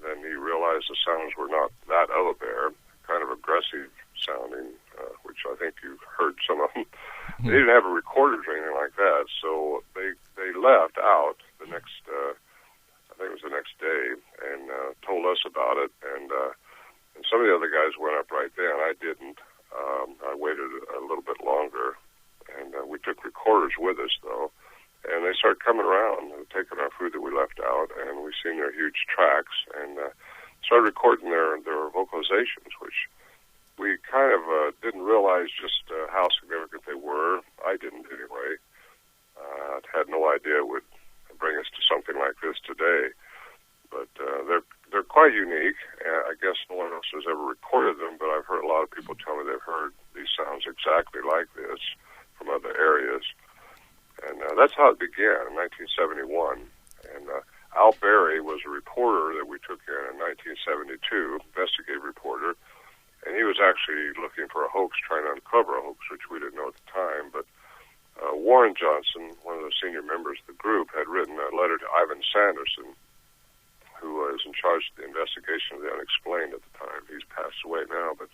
then he realized the sounds were not that of a bear, kind of aggressive sounding, which which I think you've heard some of them. They didn't have a recorders or anything like that, so they left out the next, I think it was the next day, and told us about it, and some of the other guys went up right then. I didn't. I waited a little bit longer, and we took recorders with us, though, and they started coming around and taking our food that we left out, and we seen their huge tracks, and started recording their vocalizations, which we kind of didn't realize just how significant they were. I didn't, anyway. I had no idea it would bring us to something like this today. But they're quite unique. I guess no one else has ever recorded them, but I've heard a lot of people tell me they've heard these sounds exactly like this from other areas. And that's how it began in 1971. And Al Berry was a reporter that we took in 1972, investigative reporter, and he was actually looking for a hoax, trying to uncover a hoax, which we didn't know at the time. But Warren Johnson, one of the senior members of the group, had written a letter to Ivan Sanderson, who was in charge of the investigation of the unexplained at the time. He's passed away now, but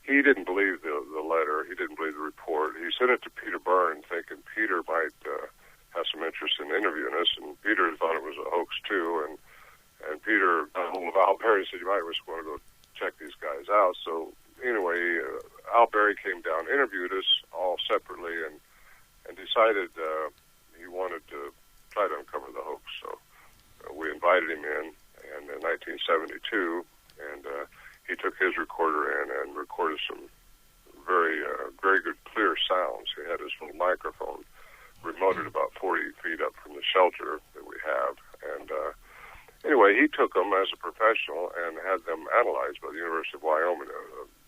he didn't believe the letter. He didn't believe the report. He sent it to Peter Byrne, thinking Peter might have some interest in interviewing us, and Peter thought it was a hoax too. And Peter got a hold of Al Berry and said, "You might just want to go check these guys out." So anyway, Al Berry came down, interviewed us all separately, and decided he wanted to try to uncover the hoax. So we invited him in 1972, and he took his recorder in and recorded some very good clear sounds. He had his little microphone remoted about 40 feet up from the shelter that we have, and anyway, he took them as a professional and had them analyzed by the University of Wyoming.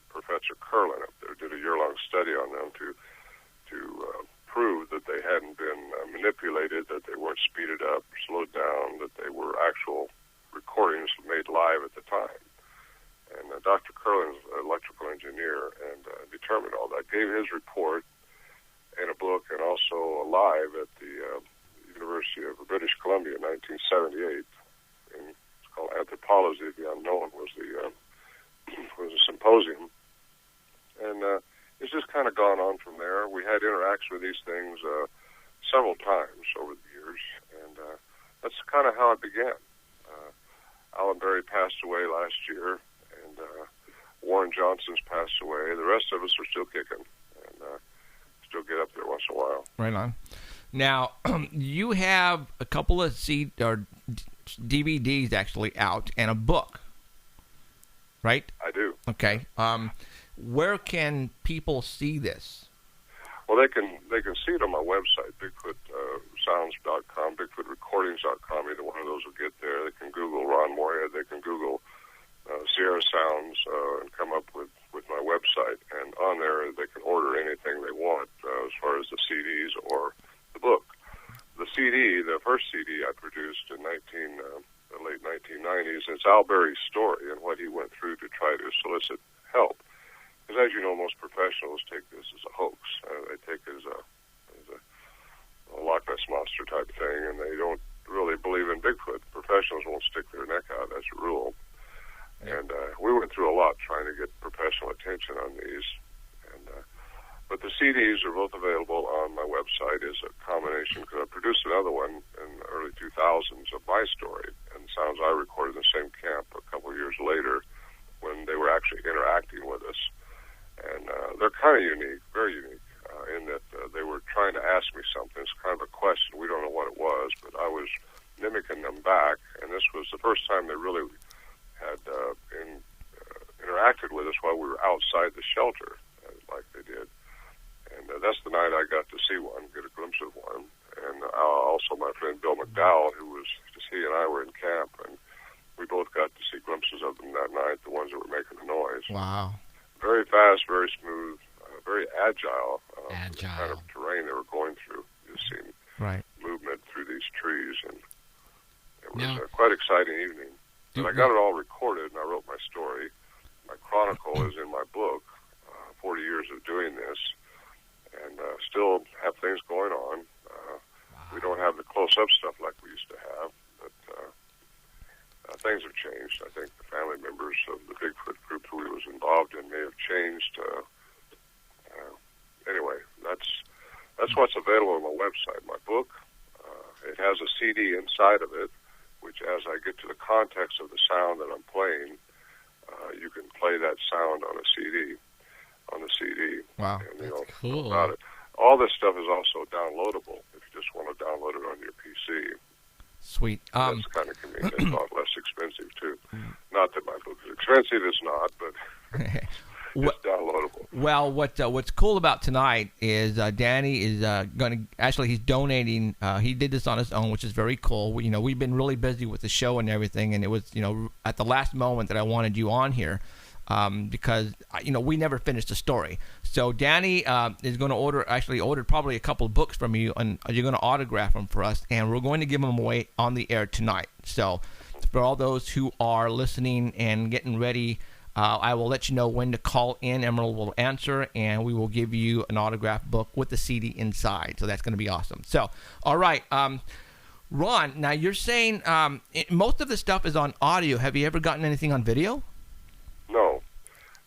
Professor Curlin up there did a year-long study on them to prove that they hadn't been manipulated, that they weren't speeded up, slowed down, that they were actual recordings made live at the time. And Dr. Curlin's an electrical engineer and determined all that. Gave his report in a book and also live at the University of British Columbia in 1978. And it's called Anthropology of the Unknown was a symposium. And it's just kind of gone on from there. We had interactions with these things several times over the years, and that's kind of how it began. Alan Berry passed away last year, and Warren Johnson's passed away. The rest of us are still kicking, and still get up there once in a while. Right on. Now, you have a couple of DVDs actually out and a book, right? I do. Okay. Where can people see this? Well, they can see it on my website, BigfootSounds.com, BigfootRecordings.com. Either one of those will get there. They can Google Ron Moorehead. They can Google Sierra Sounds and come up with my website. And on there, they can order anything they want as far as the CDs or the book. The CD, the first CD I produced in the late 1990s, it's Al Berry's story and what he went through to try to solicit help. Because as you know, most professionals take this as a hoax. They take it as a Loch Ness Monster type thing, and they don't really believe in Bigfoot. Professionals won't stick their neck out as a rule. And we went through a lot trying to get professional attention on these. But the CDs are both available on my website as a combination, because I produced another one in the early 2000s of my story and sounds I recorded in the same camp a couple of years later when they were actually interacting with us. And they're kind of unique, very unique, in that they were trying to ask me something. It's kind of a question. We don't know what it was, but I was mimicking them back, and this was the first time they really had interacted with us while we were outside the shelter, like they did. And that's the night I got to see one, get a glimpse of one. And also my friend Bill McDowell, he and I were in camp, and we both got to see glimpses of them that night, the ones that were making the noise. Wow. Very fast, very smooth, very agile. Agile. The kind of terrain they were going through. You see movement through these trees, and it was a quite exciting evening. But I got it all recorded, and I wrote my story. My chronicle is in my book, 40 years of doing this, and still have things going on. We don't have the close-up stuff like we used to have, but things have changed. I think the family members of the Bigfoot group who he was involved in may have changed that's what's available on my website. My book, it has a CD inside of it, which as I get to the context of the sound that I'm playing, you can play that sound on a CD. Wow. And, That's cool. about it. All this stuff is also downloadable if you just want to download it on your PC. Sweet. That's kind of convenient. It's a lot less expensive, too. Not that my book is expensive, it's not, but it's downloadable. Well, what's cool about tonight is Danny is going to actually he's donating. He did this on his own, which is very cool. We've been really busy with the show and everything, and it was at the last moment that I wanted you on here because we never finished the story. So Danny is going to ordered probably a couple of books from you, and you're going to autograph them for us, and we're going to give them away on the air tonight. So for all those who are listening and getting ready. I will let you know when to call in. Emerald will answer, and we will give you an autographed book with the CD inside. So that's going to be awesome. So, all right. Ron, now you're saying most of the stuff is on audio. Have you ever gotten anything on video? No.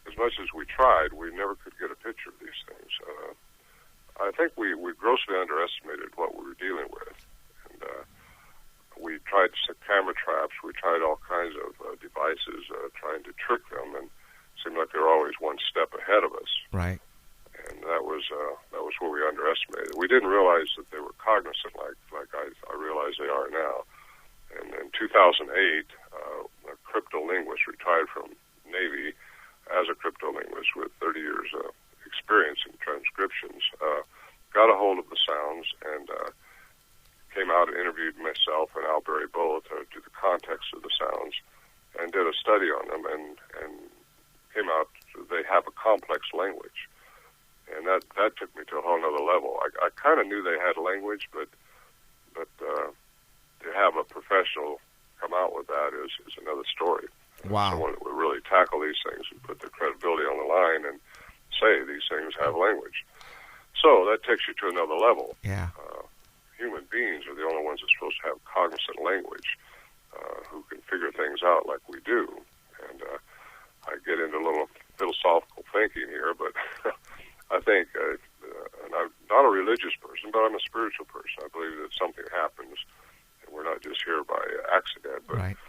As much as we tried, we never could get a picture of these things. I think we grossly underestimated what we were dealing with. And we tried camera traps. We tried all kinds of devices trying to trick them, and it seemed like they were always one step ahead of us. Right. And that was where we underestimated. We didn't realize that they were cognizant like I realize they are now. And in 2008, a cryptolinguist retired from Navy as a cryptolinguist with 30 years experience in transcriptions, got a hold of the sounds and came out and interviewed myself and Al Berry both to the context of the sounds and did a study on them and came out they have a complex language. And that took me to a whole other level. I kind of knew they had language, but to have a professional come out with that is another story. Wow. Someone that would really tackle these things and put their credibility on the line and say these things have language. So that takes you to another level. Yeah. Human beings are the only ones that are supposed to have cognizant language, who can figure things out like we do. And I get into a little philosophical thinking here, but I think, and I'm not a religious person, but I'm a spiritual person. I believe that something happens, and we're not just here by accident, but Right.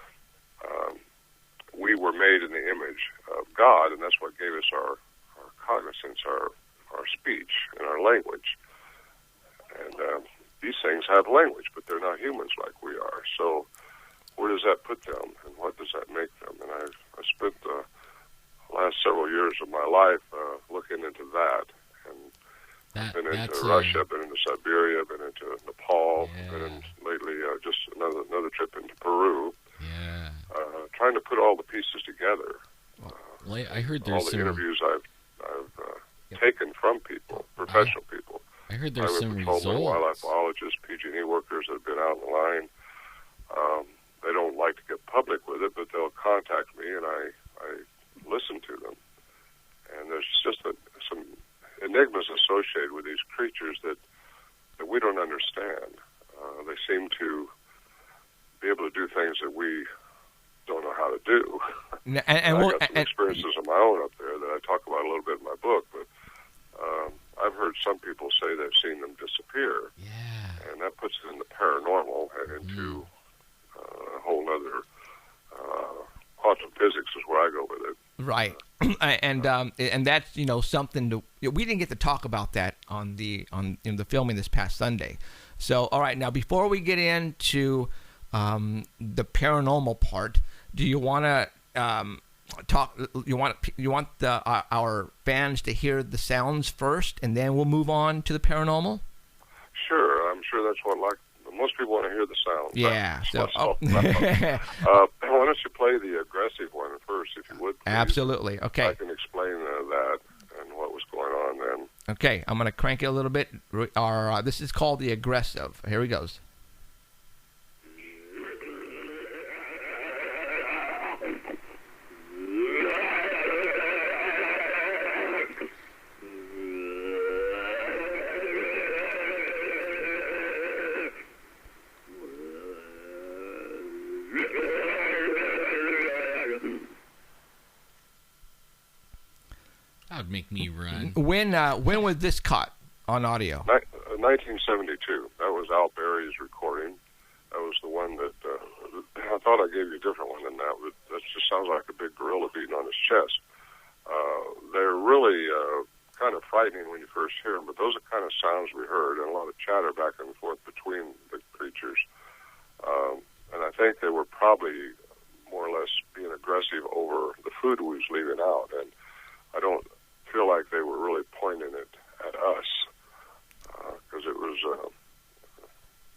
We were made in the image of God, and that's what gave us our cognizance, our speech, and our language. And these things have language, but they're not humans like we are. So where does that put them, and what does that make them? And I spent the last several years of my life looking into that. And been into Russia, been into Siberia, been into Nepal, been in lately just another trip into Peru. Yeah. Trying to put all the pieces together. Well, I heard all there's the interviews I've taken from people, professional people. I heard there's some Patrolman, results. wildlife biologists, PG&E workers that have been out in the line. They don't like to get public with it, but they'll contact me, and I listen to them. And there's just some enigmas associated with these creatures that we don't understand. They seem to be able to do things that we don't know how to do. And I got some experiences of my own up there that I talk about a little bit in my book, but I've heard some people say they've seen them disappear. Yeah. And that puts it in the paranormal and into a whole other quantum physics is where I go with it. Right. And that's something we didn't get to talk about that on the filming this past Sunday. So all right, now before we get into the paranormal part, do you want to talk? You want our fans to hear the sounds first, and then we'll move on to the paranormal? Sure, I'm sure that's what most people want to hear the sound. Yeah. So, why don't you play the aggressive one first, if you would, please? Absolutely. Okay. I can explain that and what was going on then. Okay, I'm going to crank it a little bit. This is called the aggressive. Here he goes. That would make me run. When was this caught on audio? 1972. That was Al Berry's recording. That was the one that I thought I gave you a different one than that. But that just sounds like a big gorilla beating on his chest. They're really kind of frightening when you first hear them, but those are kind of sounds we heard, and a lot of chatter back and forth between the creatures. And I think they were probably more or less being aggressive over the food we was leaving out, and I don't feel like they were really pointing it at us, because it was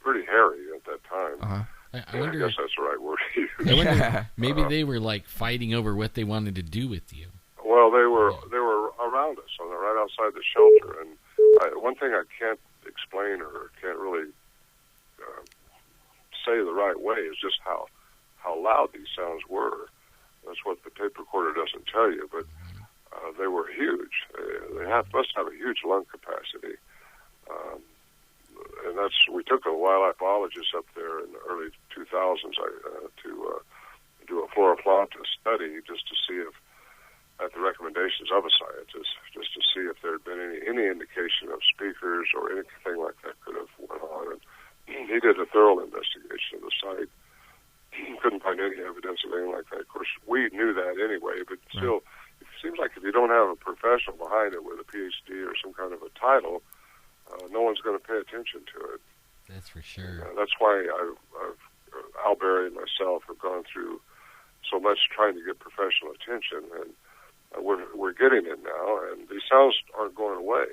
pretty hairy at that time. Uh-huh. I wonder, I guess that's the right word to use. I wonder maybe they were like fighting over what they wanted to do with you. Well, they were around us, right outside the shelter, and one thing I can't explain or can't really say the right way is just how loud these sounds were. That's what the tape recorder doesn't tell you, but they were huge. They must have a huge lung capacity. And we took a wildlife biologist up there in the early 2000s to do a flora-fauna study just to see if, at the recommendations of a scientist, just to see if there had been any indication of speakers or anything like that could have went on. And he did a thorough investigation of the site. Couldn't find any evidence of anything like that. Of course, we knew that anyway, but still, it seems like if you don't have a professional behind it with a PhD or some kind of a title, no one's going to pay attention to it. That's for sure. That's why Al Berry and myself have gone through so much trying to get professional attention, and we're getting it now. And these sounds aren't going away;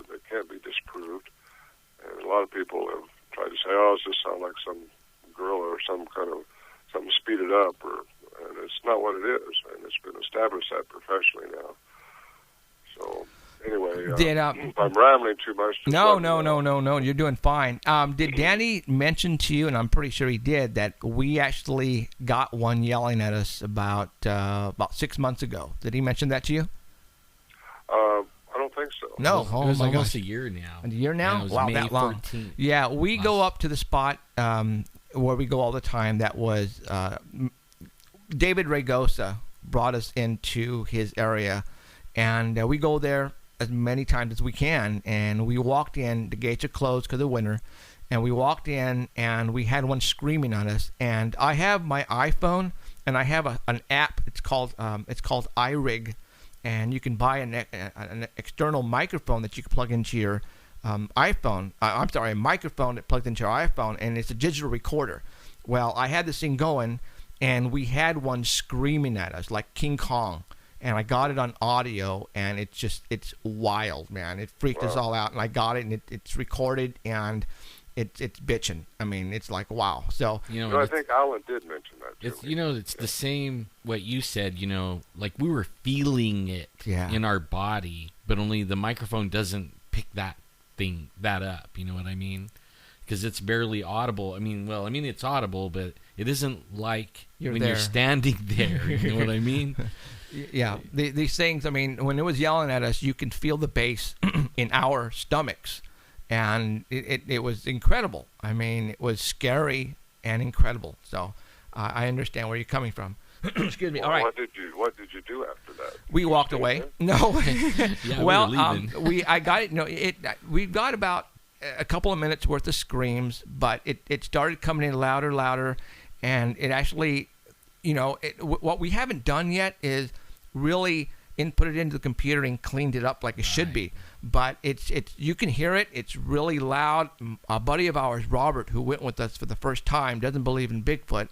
they can't be disproved. And a lot of people have tried to say, "Oh, does this sound like some gorilla or some kind of something speeded up?" And it's not what it is, and it's been established that professionally now. So. Anyway, I'm rambling too much. No. You're doing fine. Did Danny mention to you, and I'm pretty sure he did, that we actually got one yelling at us about 6 months ago? Did he mention that to you? I don't think so. No. It was Oh my almost gosh. a year now. A year now? Yeah, it was Wow, May that long. 14th. Yeah, we go up to the spot where we go all the time. That was David Ragosa brought us into his area, and we go there as many times as we can. And we walked in, the gates are closed because of winter, and we walked in and we had one screaming on us. And I have my iPhone, and I have an app. It's called iRig, and you can buy an external microphone that you can plug into your iPhone. A microphone that plugs into your iPhone, and it's a digital recorder. Well, I had this thing going, and we had one screaming at us like King Kong. And I got it on audio, and it's wild, man. It freaked us all out, and I got it, and it's recorded, and it's bitching. I mean, it's like, wow. So I think Alan did mention that. It's it's the same what you said. Like we were feeling it in our body, but only the microphone doesn't pick that up. You know what I mean? Because it's barely audible. I mean, it's audible, but it isn't like when you're standing there. You know what I mean? Yeah, these things, I mean, when it was yelling at us, you can feel the bass in our stomachs, and it was incredible. I mean, it was scary and incredible. So I understand where you're coming from. Excuse me. Well, all right. What did you do after that? We walked away. No. Yeah, well, we were leaving. I got it. We got about a couple of minutes worth of screams, but it started coming in louder, and it actually, what we haven't done yet is really input it into the computer and cleaned it up like it should be. But it's you can hear it. It's really loud. A buddy of ours, Robert, who went with us for the first time, doesn't believe in Bigfoot,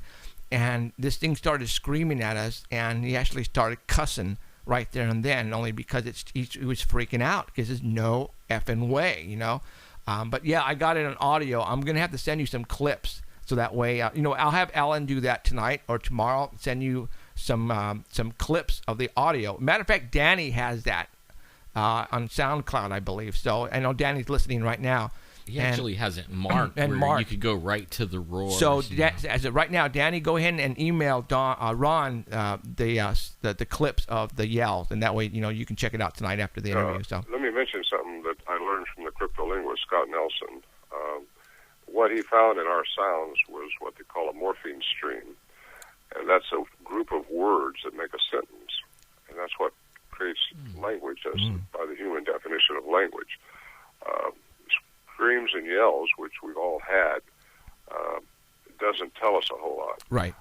and this thing started screaming at us, and he actually started cussing right there and then, only because he was freaking out because there's no effing way, But yeah, I got it on audio. I'm gonna have to send you some clips so that way, I'll have Alan do that tonight or tomorrow. Send you some clips of the audio. Matter of fact, Danny has that on SoundCloud, I believe. So I know Danny's listening right now. He actually has it marked and where marked. You could go right to the roars. So as of right now, Danny, go ahead and email Ron the clips of the yells, and that way you can check it out tonight after the interview. So let me mention something that I learned from the cryptolinguist Scott Nelson. What he found in our sounds was what they call a morpheme stream, and that's a group of words that make a sentence, and that's what creates language, as by the human definition of language. and yells, which we've all had, it doesn't tell us a whole lot. Right.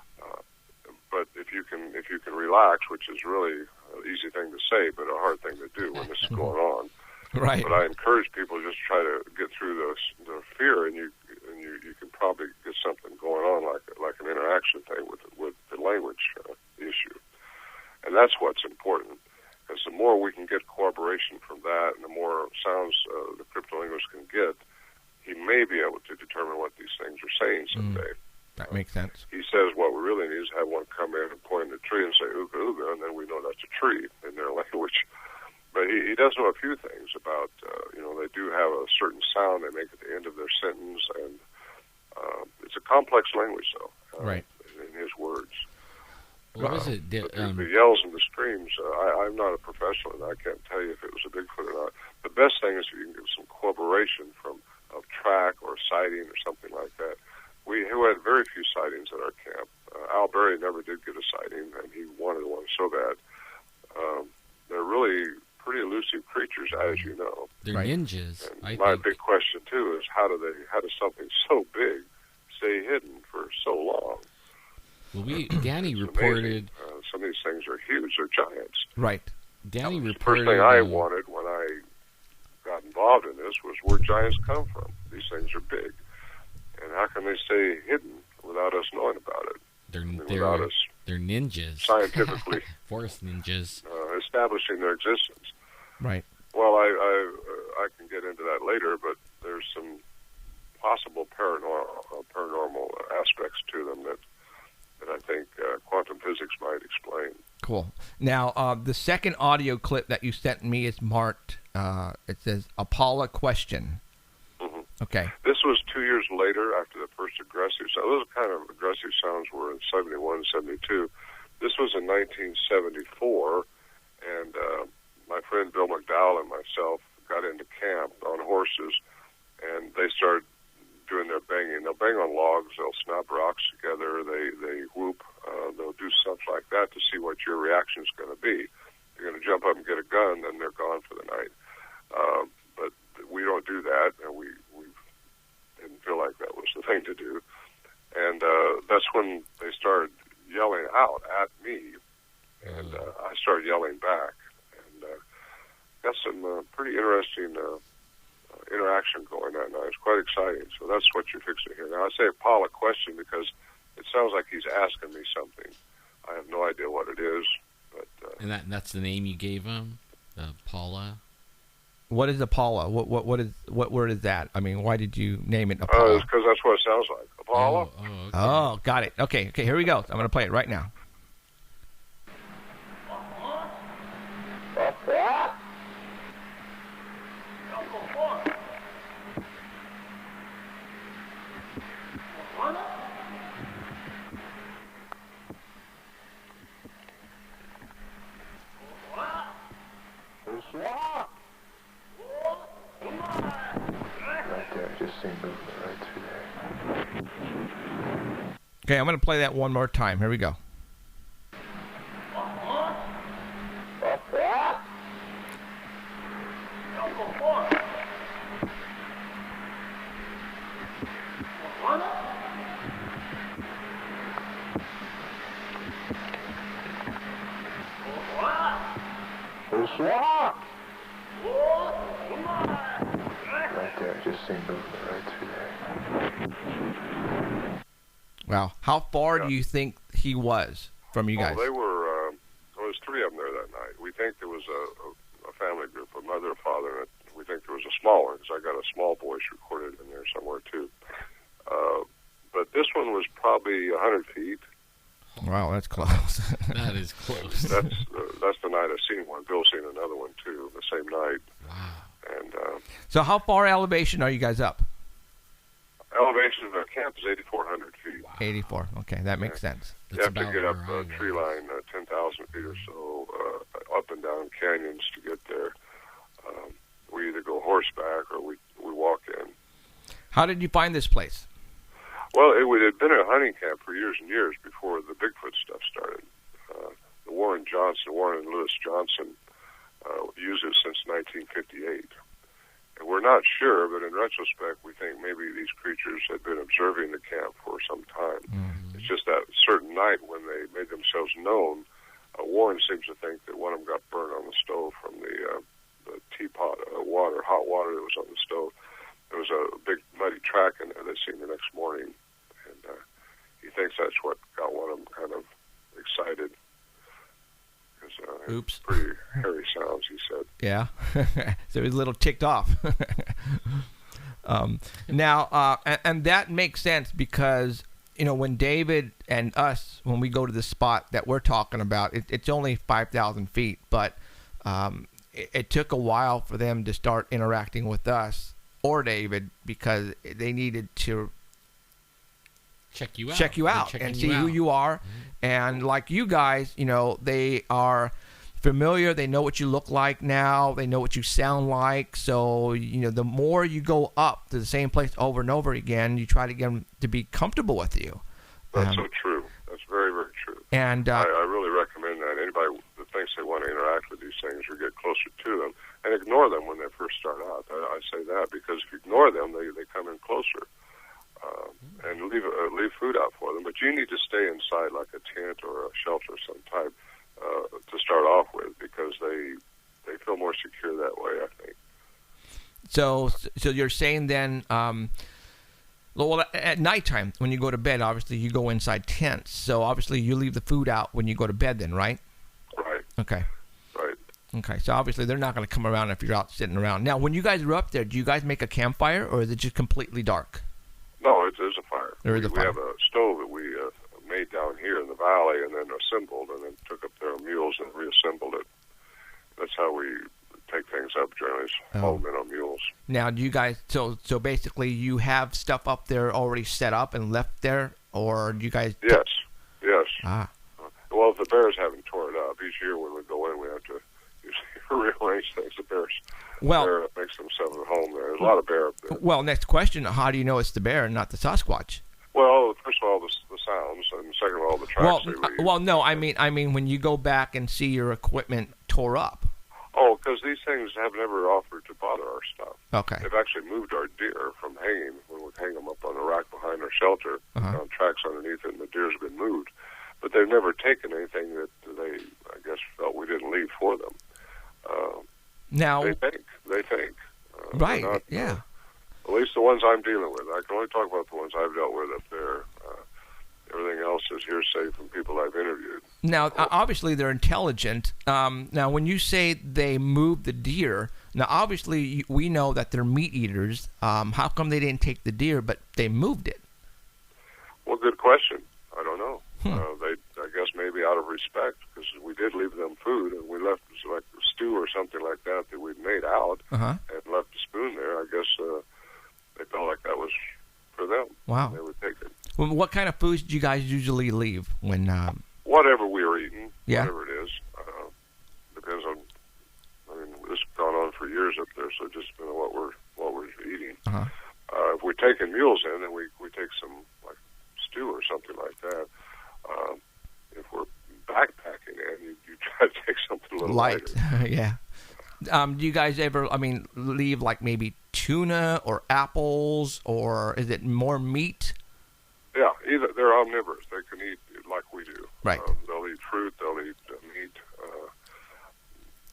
But if you can relax, which is really an easy thing to say, but a hard thing to do when this is going on. Right. But I encourage people to just try to get through the fear, and you can probably get something going on like an interaction thing with the language issue, and that's what's important. Because the more we can get cooperation from that, and the more sounds the cryptolinguist can get, he may be able to determine what these things are saying someday. That makes sense. He says what we really need is have one come in and point at a tree and say ooga ooga, and then we know that's a tree in their language. But he does know a few things about, they do have a certain sound they make at the end of their sentence, and it's a complex language, though, right. in his words. What was it? The yells and the screams, I'm not a professional, and I can't tell you if it was a Bigfoot or not. The best thing is if you can get some corroboration of track or sighting or something like that. We had very few sightings at our camp. Al Berry never did get a sighting, and he wanted one so bad. They're really pretty elusive creatures, as you know. They're Right. ninjas. And I my think. big question too is how does something so big stay hidden for so long? Well, Danny It's reported. amazing. Some of these things are huge. They're giants. Right. Danny The reported. first thing I wanted when I got involved in this was where giants come from. These things are big, and how can they stay hidden without us knowing about it? Without us They're ninjas. scientifically Forest ninjas. establishing their existence. Right. Well, I can get into that later, but there's some possible paranormal aspects to them that I think quantum physics might explain. Cool. Now, the second audio clip that you sent me is marked, it says, Apollo question. Mm-hmm. Okay. This was 2 years later after the first aggressive sound. Those kind of aggressive sounds were in 71, 72. This was in 1974, and my friend Bill McDowell and myself got into camp on horses, and they started doing their banging. They'll bang on logs, they'll snap rocks together, they whoop, they'll do stuff like that to see what your reaction is going to be. You're going to jump up and get a gun, then they're gone for the night. But we don't do that, and we didn't feel like that was the thing to do. And that's when they started yelling out at me, and I started yelling back. And got some pretty interesting interaction going that night. It's quite exciting. So that's what you're fixing to hear. Now, I say Paula question because it sounds like he's asking me something. I have no idea what it is. But And that's the name you gave him, Paula. What is Apollo? What word is that? I mean, why did you name it Apollo? it's because that's what it sounds like. Apollo? Okay. Oh, got it. Okay, here we go. I'm going to play it right now. Right there, just see movement right through there. Okay, I'm going to play that one more time. Here we go. Right there, just see movement right through there. Wow. How far do you think he was from you guys? They were, there was three of them there that night. We think there was a family group, a mother, a father, and we think there was a small one, because I got a small voice recorded in there somewhere, too. But this one was probably 100 feet. Wow, that's close. That is close. That's the night I seen one. Bill's seen another one, too, the same night. Wow. And So how far elevation are you guys up? elevation of the camp is 8,400 feet. 84. Okay, that makes sense. You That's have to about get up where I a tree was. line 10,000 feet or so, up and down canyons to get there. We either go horseback or we walk in. How did you find this place? Well, it had been a hunting camp for years and years before the Bigfoot stuff started. The Warren and Lewis Johnson used it since 1958. we're not sure, but in retrospect, we think maybe these creatures had been observing the camp for some time. Mm-hmm. It's just that certain night when they made themselves known, Warren seems to think that one of them got burned on the stove from the teapot hot water that was on the stove. There was a big muddy track in there they seen the next morning, and he thinks that's what got one of them kind of excited. Oops. Pretty hairy sounds, he said. Yeah. So he was a little ticked off. Now, and that makes sense because, when David and us, when we go to the spot that we're talking about, it's only 5,000 feet, but it took a while for them to start interacting with us or David because they needed to check you out and see who you are. And like you guys, they are familiar. They know what you look like now. They know what you sound like. So, the more you go up to the same place over and over again, you try to get them to be comfortable with you. That's so true. That's very, very true. And I really recommend that. Anybody that thinks they want to interact with these things or get closer to them, and ignore them when they first start out. I say that because if you ignore them, they come in closer. And leave food out for them. But you need to stay inside like a tent or a shelter of some type to start off with because they feel more secure that way, I think. So you're saying then, well, at nighttime when you go to bed, obviously you go inside tents. So obviously you leave the food out when you go to bed then, right? Right. Okay. Right. Okay, so obviously they're not going to come around if you're out sitting around. Now, when you guys are up there, do you guys make a campfire or is it just completely dark? No, there's a fire. There is a fire. We have a stove that we made down here in the valley and then assembled and then took up their mules and reassembled it. That's how we take things up generally, haul them in on mules. Now, do you guys, so basically you have stuff up there already set up and left there, or do you guys? Yes. Ah. Well, if the bears haven't torn it up, each year when we go in, we have to rearrange things. The bear makes themselves at home there. There's a lot of bear up there. Well, next question, how do you know it's the bear and not the Sasquatch? Well, first of all, the sounds, and second of all, the tracks they leave. Well, no, I mean when you go back and see your equipment tore up. Oh, because these things have never offered to bother our stuff. Okay. They've actually moved our deer from hanging, when we hang them up on the rack behind our shelter, on tracks underneath it, and the deer's been moved. But they've never taken anything that they, I guess, felt we didn't leave for them. Now they think. Right. Not, yeah. At least the ones I'm dealing with. I can only talk about the ones I've dealt with up there. Everything else is hearsay from people I've interviewed. Now, obviously, they're intelligent. Now, when you say they moved the deer, now, obviously, we know that they're meat eaters. How come they didn't take the deer, but they moved it? Well, good question. I don't know. I guess maybe out of respect, because we did leave them food, and we left like stew or something like that we'd made out, and left a spoon there. I guess they felt like that was for them. Wow. They would take it. Well, what kind of foods do you guys usually leave when? Whatever we were eating, yeah. Whatever it is. Depends on. I mean, this has gone on for years up there, so just depends on what we're eating. If we're taking mules in, then we take some like stew or something like that. If we're backpacking in, you try to take something a little light. Yeah. Do you guys ever, leave like maybe tuna or apples, or is it more meat? Yeah, either they're omnivorous. They can eat like we do. Right. They'll eat fruit. They'll eat meat.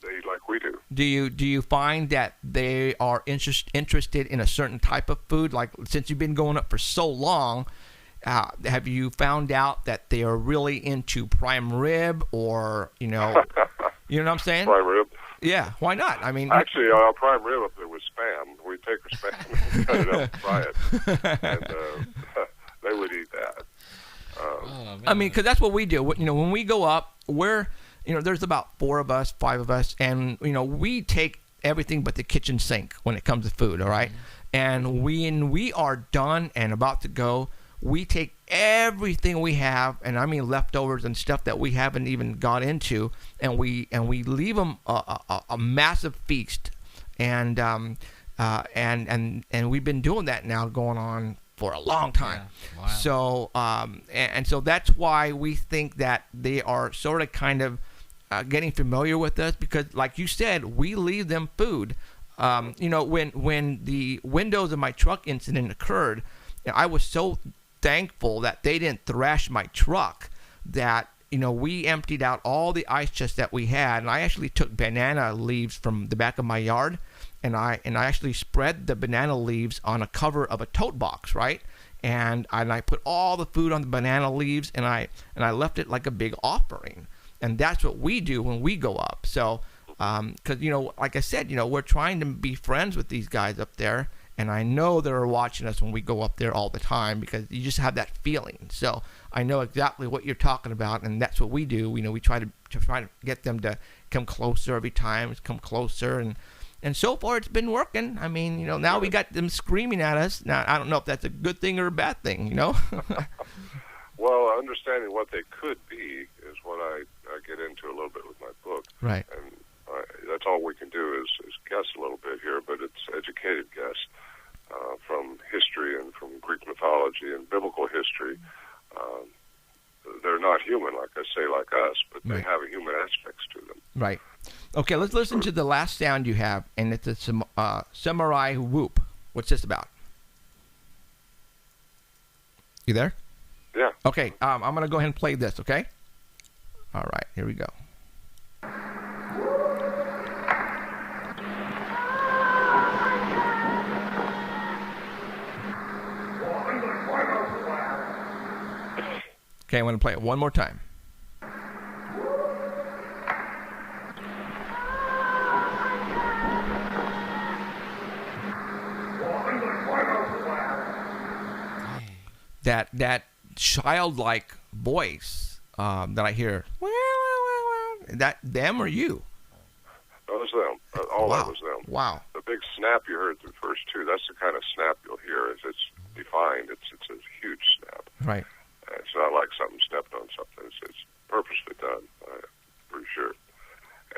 They eat like we do. Do you find that they are interested in a certain type of food? Like, since you've been going up for so long, have you found out that they are really into prime rib, or you know what I'm saying? Prime rib. Yeah, why not? I mean, actually, our prime rib up there was Spam. We take our Spam and cut it up and fry it, and they would eat that. Because that's what we do. When we go up, there's about 5 of us, and we take everything but the kitchen sink when it comes to food. All right, and when we are done and about to go, we take everything we have, and I mean leftovers and stuff that we haven't even got into, and we leave them a massive feast, and we've been doing that now going on for a long time. Yeah. Wow. So and so that's why we think that they are sort of kind of getting familiar with us, because like you said, we leave them food. When the windows of my truck incident occurred, I was so thankful that they didn't thrash my truck, that we emptied out all the ice chests that we had, and I actually took banana leaves from the back of my yard, and I actually spread the banana leaves on a cover of a tote box, right? And I put all the food on the banana leaves, and I left it like a big offering, and that's what we do when we go up. So, because like I said, we're trying to be friends with these guys up there. And I know they're watching us when we go up there all the time, because you just have that feeling. So I know exactly what you're talking about, and that's what we do. We try to get them to come closer every time, come closer, and so far it's been working. I mean, now we got them screaming at us. Now I don't know if that's a good thing or a bad thing. Well, understanding what they could be is what I get into a little bit with my book. Right. And that's all we can do is guess a little bit here, but it's educated guess. From history and from Greek mythology and biblical history. They're not human, like I say, like us, but they have human aspects to them. Right. Okay, let's listen to the last sound you have, and it's a samurai whoop. What's this about? You there? Yeah. Okay, I'm going to go ahead and play this, okay? All right, here we go. Okay, I'm going to play it one more time. That childlike voice that I hear, that them or you? That was them. All Wow. that was them. Wow. The big snap you heard the first two, that's the kind of snap you'll hear. It's defined. It's a huge snap. Right. It's not like something stepped on something. It's purposely done, I'm pretty sure.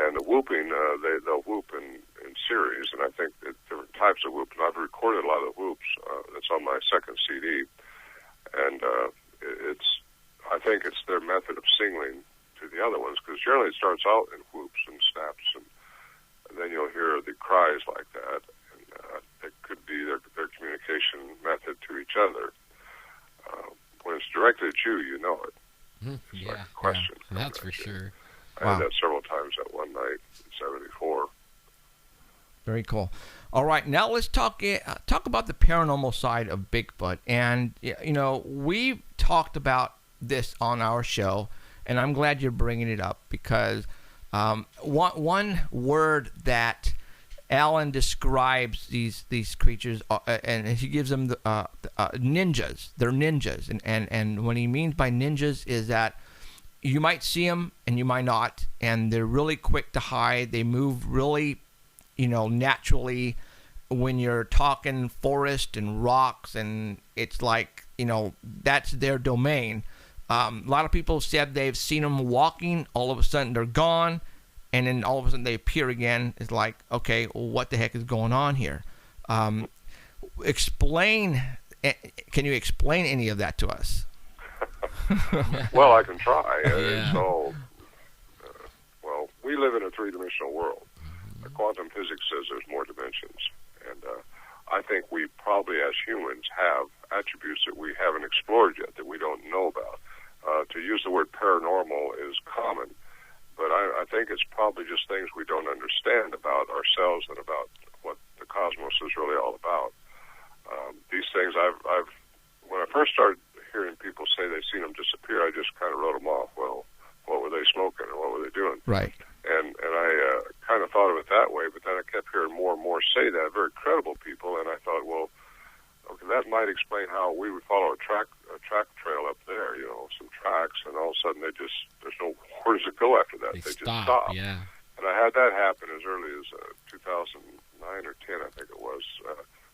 And the whooping, they'll whoop in series, and I think that different types of whoops. And I've recorded a lot of the whoops. That's on my second CD, and I think it's their method of signaling to the other ones, because generally it starts out in whoops and snaps, and then you'll hear the cries like that, and it could be their communication method to each other. When it's directed at you, you know it. It's like a question. Yeah, that's for sure. I had that several times that one night in '74. Very cool. All right, now let's talk about the paranormal side of Bigfoot. And we've talked about this on our show, and I'm glad you're bringing it up, because one word that Alan describes these creatures, and he gives them the ninjas. They're ninjas, and what he means by ninjas is that you might see them and you might not, and they're really quick to hide. They move really, naturally when you're talking forest and rocks, and it's like that's their domain. A lot of people said they've seen them walking. All of a sudden they're gone. And then all of a sudden they appear again. It's like, okay, well, what the heck is going on here? Can you explain any of that to us? Well, I can try. It's all, well, we live in a three-dimensional world. Quantum physics says there's more dimensions. And I think we probably, as humans, have attributes that we haven't explored yet, that we don't know about. To use the word paranormal is common. But I think it's probably just things we don't understand about ourselves and about what the cosmos is really all about. These things, when I first started hearing people say they've seen them disappear, I just kind of wrote them off. Well, what were they smoking and what were they doing? Right. And I kind of thought of it that way, but then I kept hearing more and more say that, very credible people, and I thought, well, okay, that might explain how we would follow a track trail up there, some tracks, and all of a sudden there's nowhere to go after that. They just stop. Yeah. And I had that happen as early as 2009 or 10, I think it was,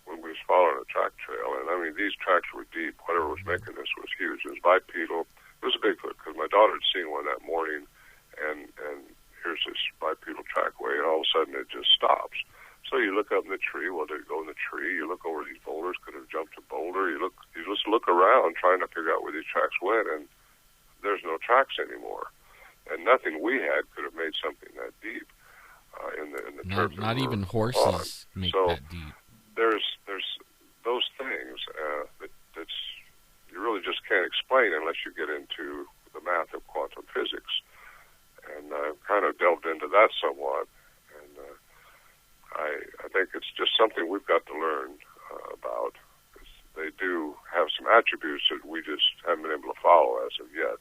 when we was following a track trail. And I mean, these tracks were deep. Whatever was making this was huge. It was bipedal. It was a Bigfoot, because my daughter had seen one that morning, and here's this bipedal trackway, and all of a sudden it just stops. So you look up in the tree. Well, did it go in the tree? You look over these boulders. Could it have jumped a boulder? You just look around trying to figure out where these tracks went, and there's no tracks anymore. And nothing we had could have made something that deep. in the turf. Not even horses make that deep. There's those things that's you really just can't explain unless you get into the math of quantum physics. And I've kind of delved into that somewhat. And I think it's just something we've got to learn about. They do have some attributes that we just haven't been able to follow as of yet.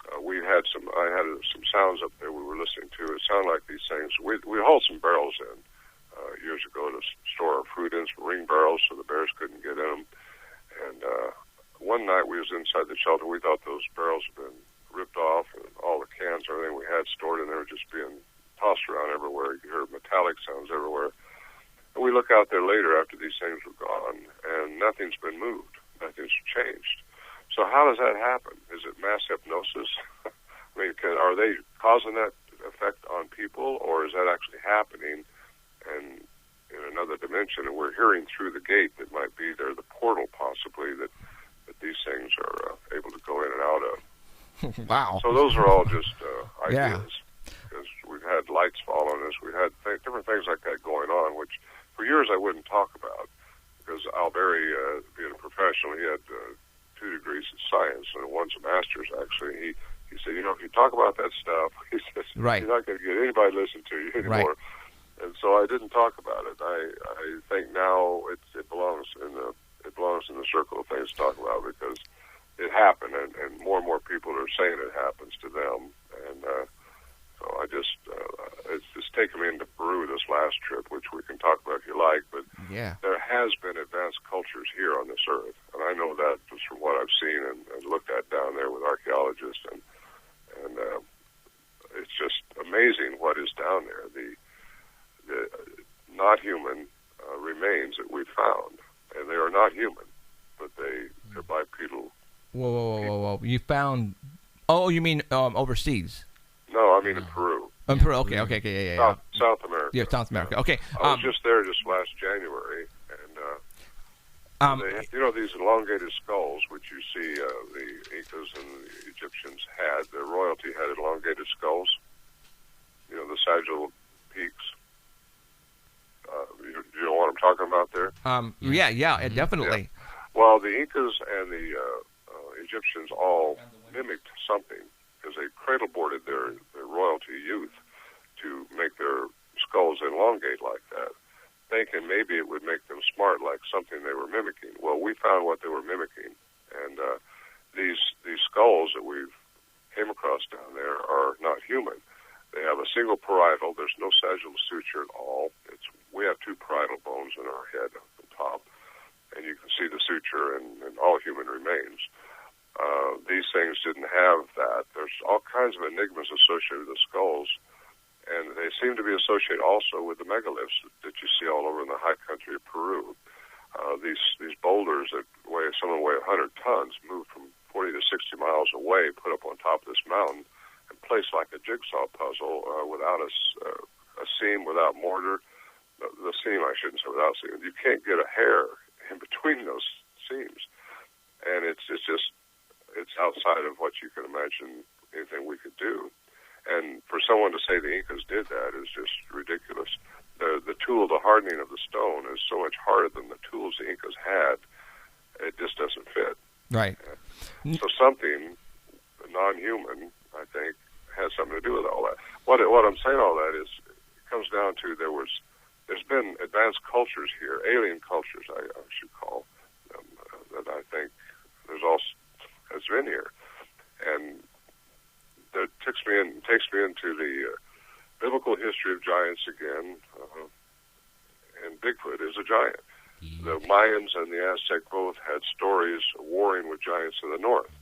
I had some sounds up there we were listening to. It sounded like these things. We hauled some barrels in years ago to store our fruit in, some ring barrels so the bears couldn't get in them. And one night we was inside the shelter. We thought those barrels had been ripped off, and all the cans and everything we had stored in there were just being tossed around everywhere. You heard metallic sounds everywhere. And we look out there later after these things were gone, and nothing's been moved. Nothing's changed. So how does that happen? Is it mass hypnosis? I mean, are they causing that effect on people, or is that actually happening and in another dimension, and we're hearing through the gate that might be there, the portal possibly, that these things are able to go in and out of? Wow. So those are all just ideas. Yeah. Because we've had lights fall on us. We've had different things like that going on, which for years I wouldn't talk about, because Alberi, being a professional, he had 2 degrees in science, and one's a master's, actually. He said, if you talk about that stuff, he says, right, you're not going to get anybody to listen to you anymore. Right. And so I didn't talk about it. I think now it belongs in the circle of things to talk about, because it happened, and more people are saying it happens to them. And so I just it's taken me into Peru this last trip, which we can talk about if you like. But there has been advanced cultures here on this earth, and I know that just from what I've seen and looked at down there with archaeologists, and it's just amazing what is down there. The not human remains that we found, and they are not human, but they're bipedal. Whoa! You found? Oh, you mean overseas? No, I mean in Peru. In Peru. Okay. Yeah. South America. Yeah, South America. Okay. I was just there just last January, and they, these elongated skulls, which you see the Incas and the Egyptians had. Their royalty had elongated skulls. The sagittal peaks. You know what I'm talking about there? Yeah, definitely. Yeah. Well, the Incas and the Egyptians all mimicked something, because they cradle-boarded their royalty youth to make their skulls elongate like that, thinking maybe it would make them smart, like something they were mimicking. Well, we found what they were mimicking, and these skulls that we've came across down there are not human. They have a single parietal. There's no sagittal suture at all. We have 2 parietal bones in our head at the top, and you can see the suture in all human remains. These things didn't have that. There's all kinds of enigmas associated with the skulls, and they seem to be associated also with the megaliths that you see all over in the high country of Peru. These boulders that some of them weigh 100 tons, moved from 40 to 60 miles away, put up on top of this mountain, and placed like a jigsaw puzzle without a seam, without mortar. The seam, I shouldn't say without seam. You can't get a hair in between those seams, and it's outside of what you can imagine anything we could do. And for someone to say the Incas did that is just ridiculous. The tool, the hardening of the stone, is so much harder than the tools the Incas had. It just doesn't fit. Right. So something non-human, I think, has something to do with all that. What I'm saying all that is, it comes down to there's been advanced cultures here, alien cultures, I should call them, that I think has been here, and that takes me into the biblical history of giants again. And Bigfoot is a giant. The Mayans and the Aztec both had stories warring with giants in the north,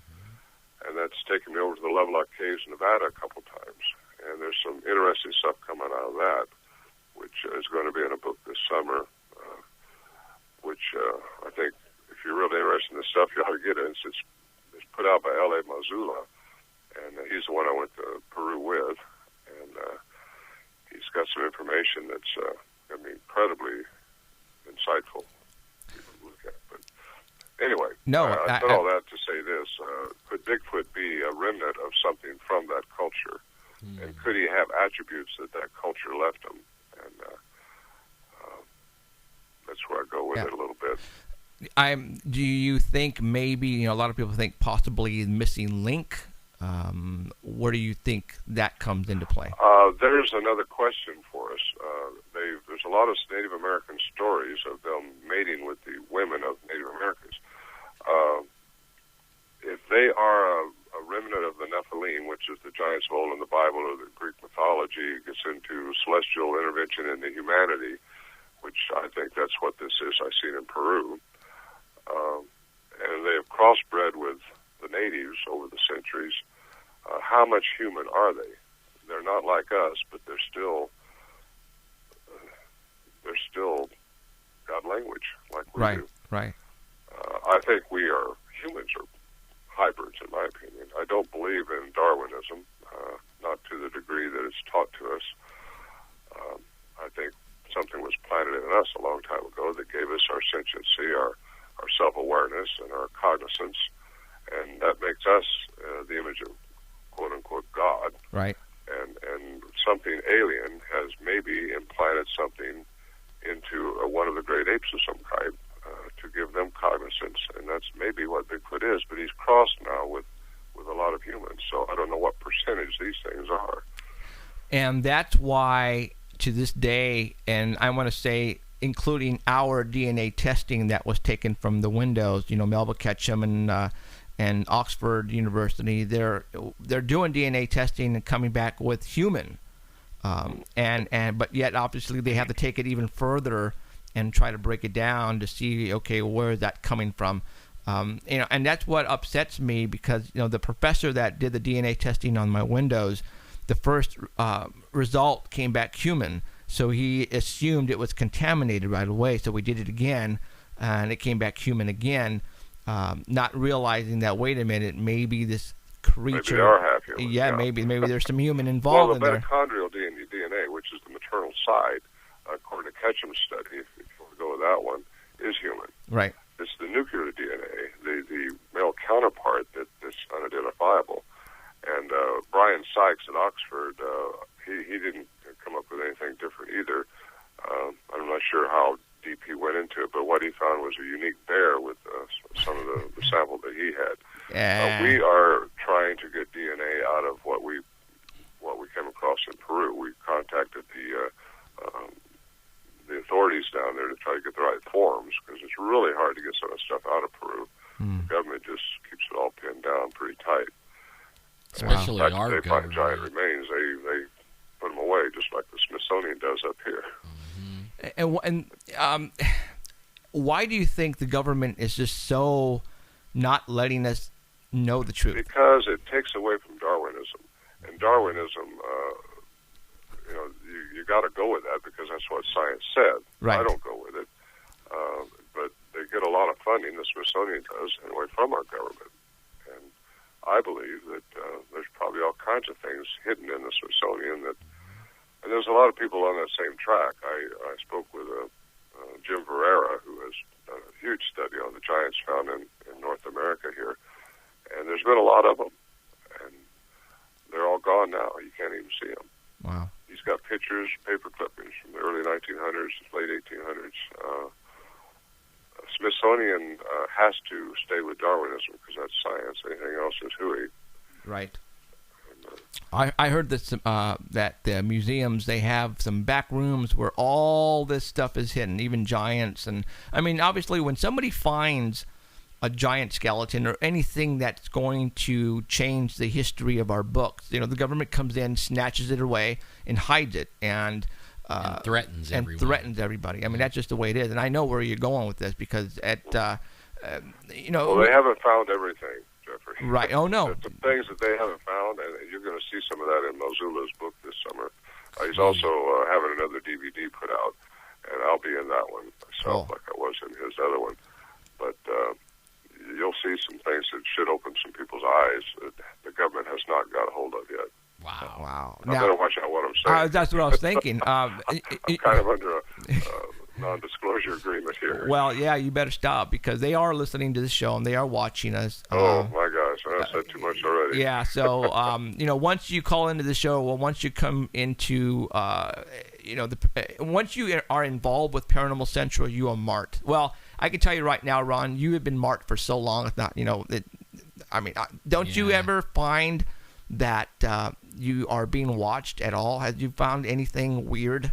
and that's taken me over to the Lovelock Caves in Nevada a couple times. And there's some interesting stuff coming out of that, which is going to be in a book this summer, which I think if you're really interested in this stuff, you ought to get it. It's put out by L.A. Mazzula, and he's the one I went to Peru with, and he's got some information that's going to be incredibly insightful to look at. But anyway, I said all that to say this. Could Bigfoot be a remnant of something from that culture? And could he have attributes that culture left him? And that's where I go with it a little bit. Do you think maybe, a lot of people think possibly missing link? Where do you think that comes into play? There's another question for us. There's a lot of Native American stories of them mating with the women of Native Americans. If they are a remnant of the Nephilim, which is the giants of old in the Bible or the Greek mythology, it gets into celestial intervention into humanity, which I think that's what this is. I've seen in Peru. And they have crossbred with the natives over the centuries. How much human are they? They're not like us, but they're still got language like we do. Right. I think humans are hybrids, in my opinion. I don't believe in Darwinism, not to the degree that it's taught to us. I think something was planted in us a long time ago that gave us our sentiency, our self-awareness, and our cognizance, and that makes us the image of quote-unquote God. Right. And something alien has maybe implanted something into one of the great apes of some kind to give them cognizance, and that's maybe what Bigfoot is, but he's crossed now with a lot of humans, so I don't know what percentage these things are. And that's why, to this day, and I want to say, including our DNA testing that was taken from the windows, Melba Ketchum and Oxford University, they're doing DNA testing and coming back with human, but yet obviously they have to take it even further and try to break it down to see, okay, where is that coming from? And that's what upsets me, because the professor that did the DNA testing on my windows, the first result came back human. So he assumed it was contaminated right away. So we did it again, and it came back human again, not realizing that, wait a minute, maybe this creature... Maybe they are half human. Yeah, maybe there's some human involved in there. Well, the mitochondrial DNA, which is the maternal side, according to Ketchum's study, if you want to go with that one, is human. Right. It's the nuclear DNA, the male counterpart that's unidentifiable. And Brian Sykes at Oxford, he didn't come up with anything different either. I'm not sure how deep he went into it, but what he found was a unique bear with some of the sample that he had. Yeah. We are trying to get DNA out of what we came across in Peru. We contacted the authorities down there to try to get the right forms, because it's really hard to get some of the stuff out of Peru. The government just keeps it all pinned down pretty tight. Especially our they government. find giant remains, they put them away, just like the Smithsonian does up here. And why do you think the government is just so not letting us know the truth? Because it takes away from Darwinism. And Darwinism, you got to go with that because that's what science said. Right. I don't go with it. But they get a lot of funding, the Smithsonian does, anyway, from our government. And I believe that there's probably all kinds of things hidden in the Smithsonian and there's a lot of people on that same track. I spoke with Jim Verrera, who has done a huge study on the giants found in North America here, and there's been a lot of them, and they're all gone now. You can't even see them. Wow. He's got pictures, paper clippings from the early 1900s, late 1800s. Smithsonian has to stay with Darwinism because that's science. Anything else is hooey. Right. I heard that the museums, they have some back rooms where all this stuff is hidden, even giants. And I mean, obviously, when somebody finds a giant skeleton or anything that's going to change the history of our books, the government comes in, snatches it away, and hides it, and threatens everybody. I mean, that's just the way it is. And I know where you're going with this because well, they haven't found everything, Jeffrey. Right. Oh, no. The things that they haven't found, and you're going to see some of that in Mozula's book this summer. He's also having another DVD put out, and I'll be in that one myself, like I was in his other one. But you'll see some things that should open some people's eyes that the government has not got a hold of yet. Wow. I better watch out what I'm saying. That's what I was thinking. I'm kind of under a non-disclosure agreement here. Well, yeah, you better stop because they are listening to the show and they are watching us. Oh, my gosh. I've said too much already. Yeah, so once you call into the show, well, once you come into once you are involved with Paranormal Central, you are marked. Well, I can tell you right now, Ron, you have been marked for so long. It's not, don't you ever find that you are being watched at all? Have you found anything weird?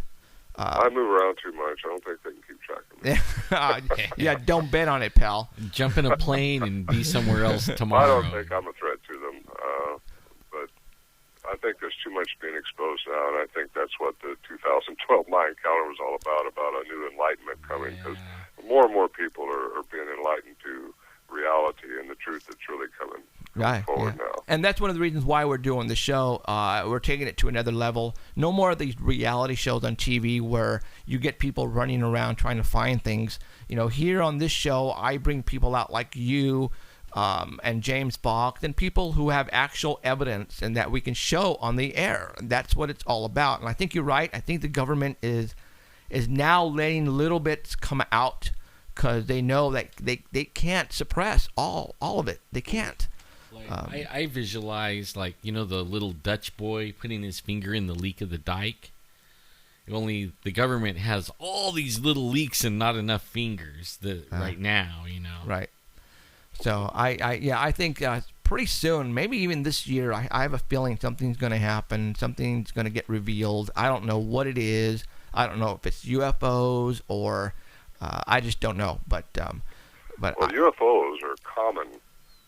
I move around too much. I don't think they can keep track of me. Yeah, don't bet on it, pal. Jump in a plane and be somewhere else tomorrow. I don't think I'm a threat to them, but I think there's too much being exposed now, and I think that's what the 2012 Mind Counter was all about a new enlightenment coming, because more and more people are being enlightened to reality and the truth that's really coming forward now. And that's one of the reasons why we're doing the show. We're taking it to another level. No more of these reality shows on TV where you get people running around trying to find things. Here on this show, I bring people out like you and James Bach, and people who have actual evidence and that we can show on the air. That's what it's all about. And I think you're right. I think the government is now letting little bits come out because they know that they can't suppress all of it. They can't. I visualize, the little Dutch boy putting his finger in the leak of the dike. Only the government has all these little leaks and not enough fingers right now, Right. So I think pretty soon, maybe even this year, I have a feeling something's going to happen. Something's going to get revealed. I don't know what it is. I don't know if it's UFOs or I just don't know. But UFOs are common.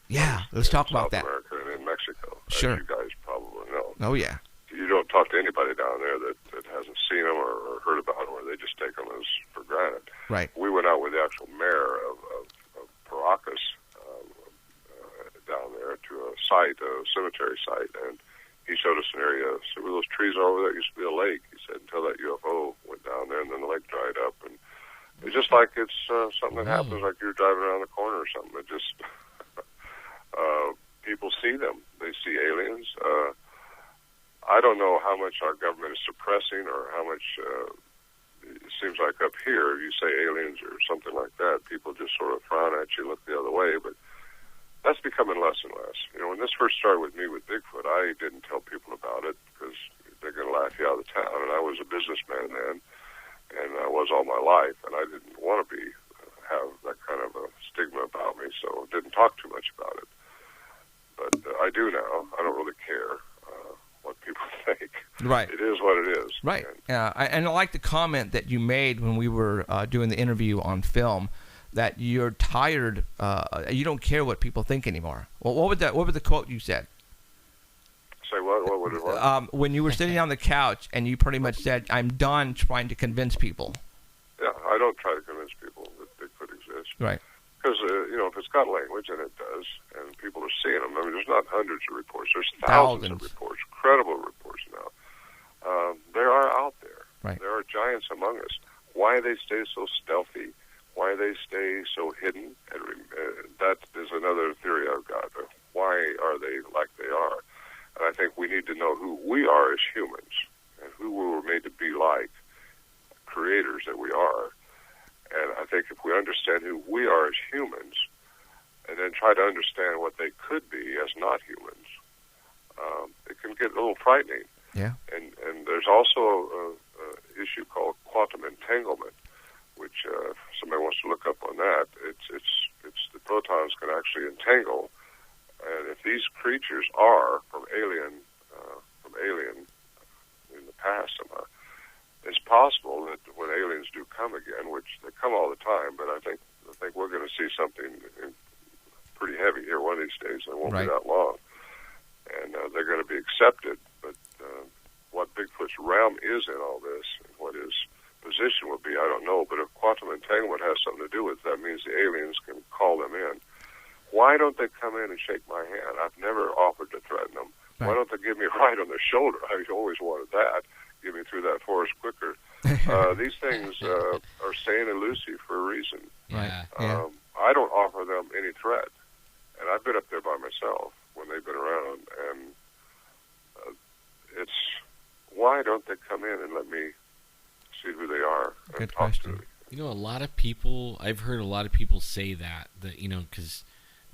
Yeah, let's talk about South that. America and in Mexico, Sure. as you guys probably know. Oh, yeah. You don't talk to anybody down there that hasn't seen them or heard about them, or they just take them as for granted. Right. We went out with the actual mayor of Paracas down there to a cemetery site, and he showed us an area. So where those trees are over there, used to be a lake. He said until that UFO went down there, and then the lake dried up, and it's just like it's something that happens, like you're driving around the corner or something. It just people see them. They see aliens. I don't know how much our government is suppressing or how much it seems like up here, you say aliens or something like that, people just sort of frown at you, look the other way, but that's becoming less and less. When this first started with me with Bigfoot, I didn't tell people about it because they're going to laugh you out of the town, and I was a businessman then, and I was all my life, and I didn't want to have that kind of a stigma about me, so didn't talk too much about it. But I do now. I don't really care what people think. Right. It is what it is. Right. And I like the comment that you made when we were doing the interview on film, that you're tired. You don't care what people think anymore. Well, what was the quote you said? Say what? What would it was? When you were sitting on the couch and you pretty much said, "I'm done trying to convince people." Yeah, I don't try to convince people that Bigfoot exists. Right. Because, if it's got language, and it does, and people are seeing them, there's not hundreds of reports. There's thousands of reports, credible reports now. They are out there. Right. There are giants among us. Why they stay so stealthy, why they stay so hidden, that is another theory I've got. Why are they like they are? And I think we need to know who we are as humans and who we were made to be like, creators that we are. And I think if we understand who we are as humans and then try to understand what they could be as not humans, it can get a little frightening. Yeah. And there's also an issue called quantum entanglement, which if somebody wants to look up on that, it's the protons can actually entangle. And if these creatures are from alien in the past somehow, it's possible that when aliens do come again, which they come all the time, but I think we're going to see something pretty heavy here one of these days, and it won't be that long. And they're going to be accepted, but what Bigfoot's realm is in all this, and what his position would be, I don't know. But if quantum entanglement has something to do with it, that means the aliens can call them in. Why don't they come in and shake my hand? I've never offered to threaten them. Right. Why don't they give me a ride on the shoulder? I've always wanted that. Get me through that forest quicker. These things are staying in Lucy for a reason. Right. I don't offer them any threat. And I've been up there by myself when they've been around. And it's, why don't they come in and let me see who they are and Good talk question. to me? A lot of people, I've heard a lot of people say that because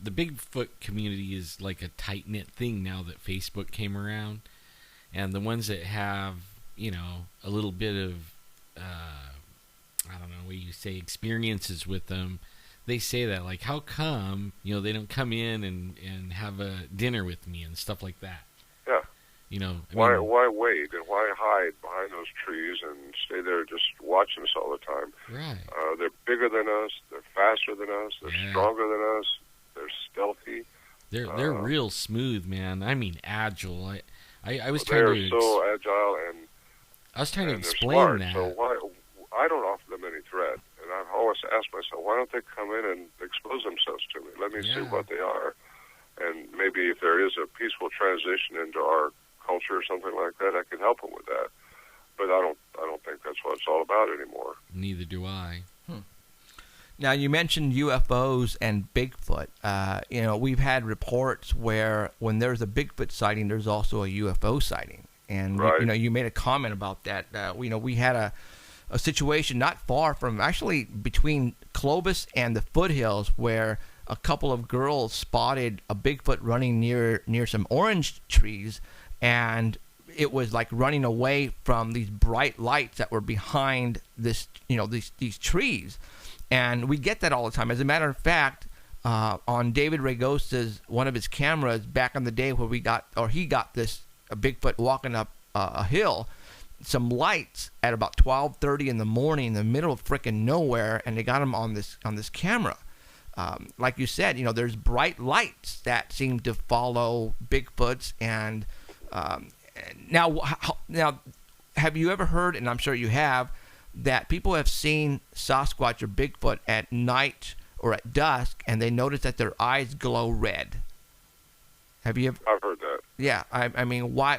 the Bigfoot community is like a tight knit thing now that Facebook came around, and the ones that have a little bit of I don't know what you say experiences with them, they say that like, how come they don't come in and have a dinner with me and stuff like that. Yeah. Why wait and why hide behind those trees and stay there just watching us all the time? Right. They're bigger than us. They're faster than us. They're stronger than us. They're stealthy. They're real smooth, man. I mean, agile. I was trying to. They're so agile and. I was trying to explain smart, that. So why? I don't offer them any threat, and I've always asked myself, why don't they come in and expose themselves to me? Let me see what they are, and maybe if there is a peaceful transition into our culture or something like that, I can help them with that. But I don't think that's what it's all about anymore. Neither do I. Now, you mentioned UFOs and Bigfoot. We've had reports where when there's a Bigfoot sighting, there's also a UFO sighting. And, you made a comment about that. We had a situation not far from, actually between Clovis and the foothills, where a couple of girls spotted a Bigfoot running near some orange trees, and it was like running away from these bright lights that were behind this, these trees. And we get that all the time. As a matter of fact, on David Ragosa's one of his cameras back in the day, where he got this a Bigfoot walking up a hill, some lights at about 12:30 in the morning in the middle of frickin' nowhere, and they got him on this camera. Like you said, there's bright lights that seem to follow Bigfoots. And now, have you ever heard, and I'm sure you have, that people have seen Sasquatch or Bigfoot at night or at dusk, and they notice that their eyes glow red? Have you ever? I've heard that. Yeah, I mean, why?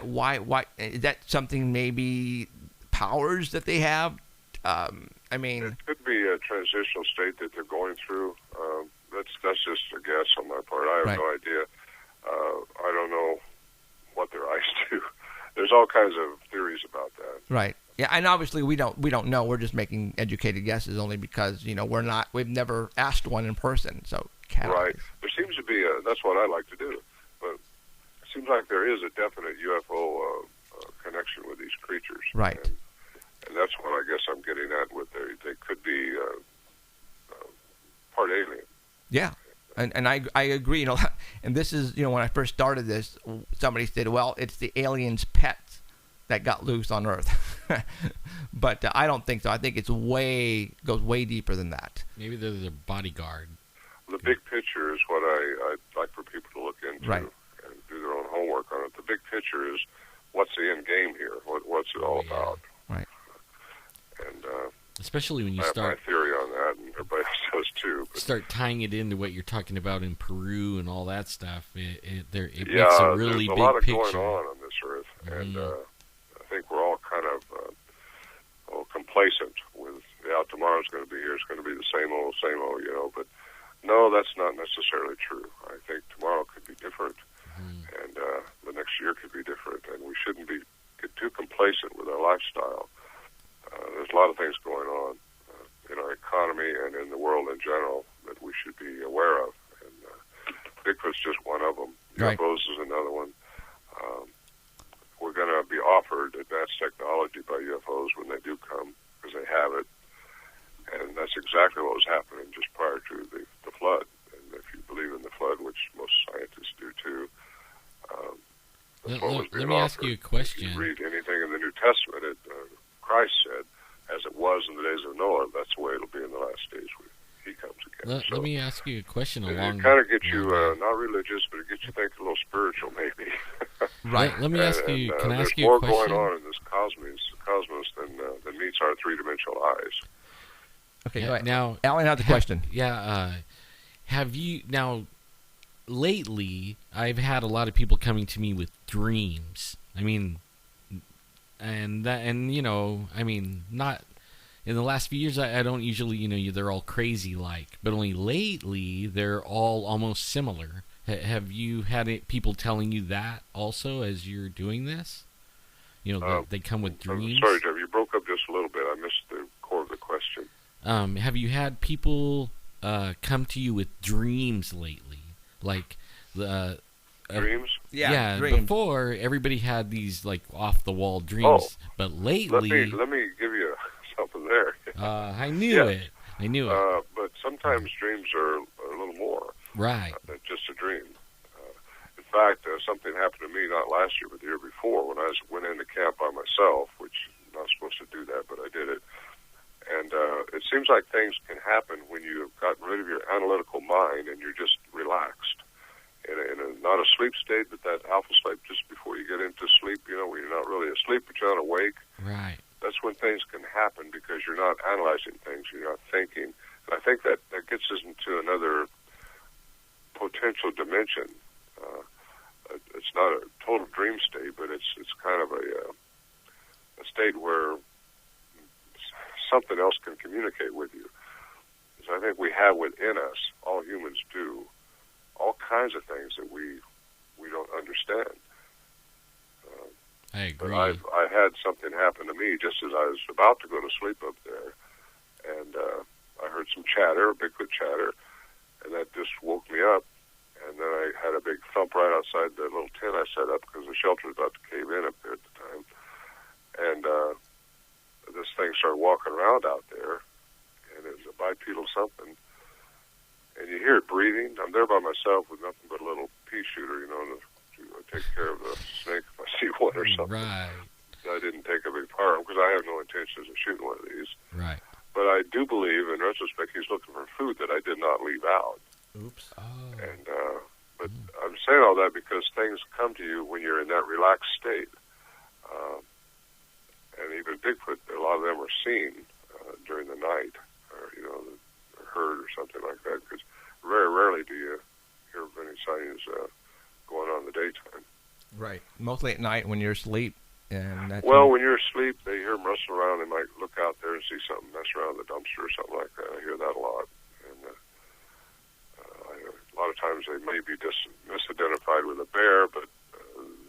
Is that something, maybe powers that they have? I mean, it could be a transitional state that they're going through. That's just a guess on my part. I have no idea. I don't know what their eyes do. There's all kinds of theories about that. Right. Yeah, and obviously we don't know. We're just making educated guesses, only because we've never asked one in person. So right. There seems to be that's what I like to do. But it seems like there is a definite UFO connection with these creatures. Right. And that's what I guess I'm getting at with they could be part alien. Yeah. And I agree, and this is, when I first started this, somebody said, well, it's the aliens' pets that got loose on Earth. But I don't think so. I think goes way deeper than that. Maybe they're the bodyguard. The big picture is what I'd like for people to look into and do their own homework on it. The big picture is, what's the end game here? What's it all about? Right. And especially when you I start... I have my theory on that, and everybody else does too. But start tying it into what you're talking about in Peru and all that stuff. It makes a really big picture. There's a lot going on this Earth, and I think we're all kind of complacent with, tomorrow's going to be here. It's going to be the same old, but no, that's not necessarily true. I think tomorrow could be different, and the next year could be different, and we shouldn't get too complacent with our lifestyle. There's a lot of things going on in our economy and in the world in general that we should be aware of. And Bigfoot's just one of them. Right. UFOs is another one. We're going to be offered advanced technology by UFOs when they do come, because they have it. And that's exactly what was happening just prior to the flood. And if you believe in the flood, which most scientists do too, let me ask you a question. If you read anything in the New Testament, Christ said, as it was in the days of Noah, that's the way it'll be in the last days when he comes again. Let me ask you a question along... It kind of gets you, not religious, but it gets you thinking a little spiritual, maybe. Right. Let me ask you, can I ask you a question? There's more going on in this cosmos than meets our three-dimensional eyes. Okay, go ahead. Now, Alan has a question. Have you... Now, lately, I've had a lot of people coming to me with dreams. I mean... not in the last few years. I don't usually, they're all crazy like, but only lately they're all almost similar. Have you had people telling you that also as you're doing this? That they come with dreams. I'm sorry, Jeff, you broke up just a little bit. I missed the core of the question. Have you had people come to you with dreams lately? Like the Dreams? yeah. dreams. Before everybody had these like off the wall dreams, but lately, Let me give you something there. I knew it. I knew it. But sometimes dreams are a little more Right. than just a dream. In fact, something happened to me not last year, but the year before, when I went into camp by myself, which I'm not supposed to do that, but I did it. And it seems like things can happen when you've gotten rid of your analytical mind and you're just relaxed. In a not a sleep state, but that alpha sleep just before you get into sleep, you know, when you're not really asleep, but you're not awake. Right. That's when things can happen because you're not analyzing things, you're not thinking. And I think that gets us into another potential dimension. It's not a total dream state, but it's kind of a state where something else can communicate with you. So I think we have within us, all humans do, all kinds of things that we don't understand. I agree. But I had something happen to me just as I was about to go to sleep up there, and I heard some chatter, Bigfoot chatter, and that just woke me up. And then I had a big thump right outside the little tent I set up because the shelter was about to cave in up there at the time. And this thing started walking around out there, and it was a bipedal something. And you hear it breathing. I'm there by myself with nothing but a little pea shooter, you know, to take care of the snake if I see one or something. Right. I didn't take a big part of them because I have no intentions of shooting one of these. Right. But I do believe, in retrospect, he's looking for food that I did not leave out. Oops. Oh. And but I'm saying all that because things come to you when you're in that relaxed state. And even Bigfoot, a lot of them are seen during the night, or or heard or something like that. Because very rarely do you hear of any sightings going on in the daytime. Right. Mostly at night when you're asleep. And that's When you're asleep, they hear them rustling around. They might look out there and see something mess around the dumpster or something like that. I hear that a lot. And a lot of times they may be just misidentified with a bear, but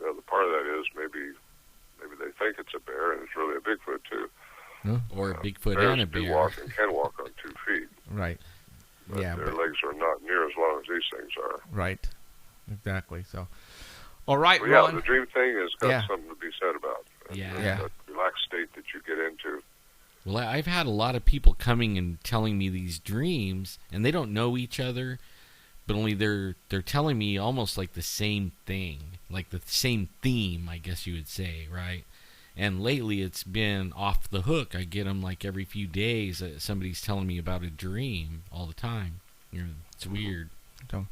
the other part of that is maybe they think it's a bear and it's really a Bigfoot too. Or a Bigfoot Bears and a do bear. walk and can walk on 2 feet. right. But Yeah, their but- legs are not near as long as these things are. Right. Exactly. So, all right, Well, yeah, Ron. the dream thing has got Yeah. something to be said about. Yeah. Yeah. That relaxed state that you get into. Well, I've had a lot of people coming and telling me these dreams, and they don't know each other, but only they're telling me almost like the same thing, like the same theme, I guess you would say, right? And lately it's been off the hook. I get them like every few days. Somebody's telling me about a dream all the time. It's weird. So,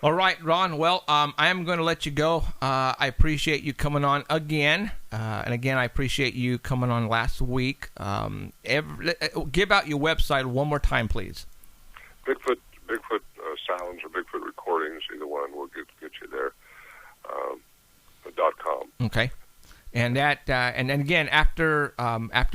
all right, Ron. Well, I am going to let you go. I appreciate you coming on again. And again, I appreciate you coming on last week. Give out your website one more time, please. Bigfoot sounds or Bigfoot recordings, either one will get you there. .com. Okay. And that, and then again, after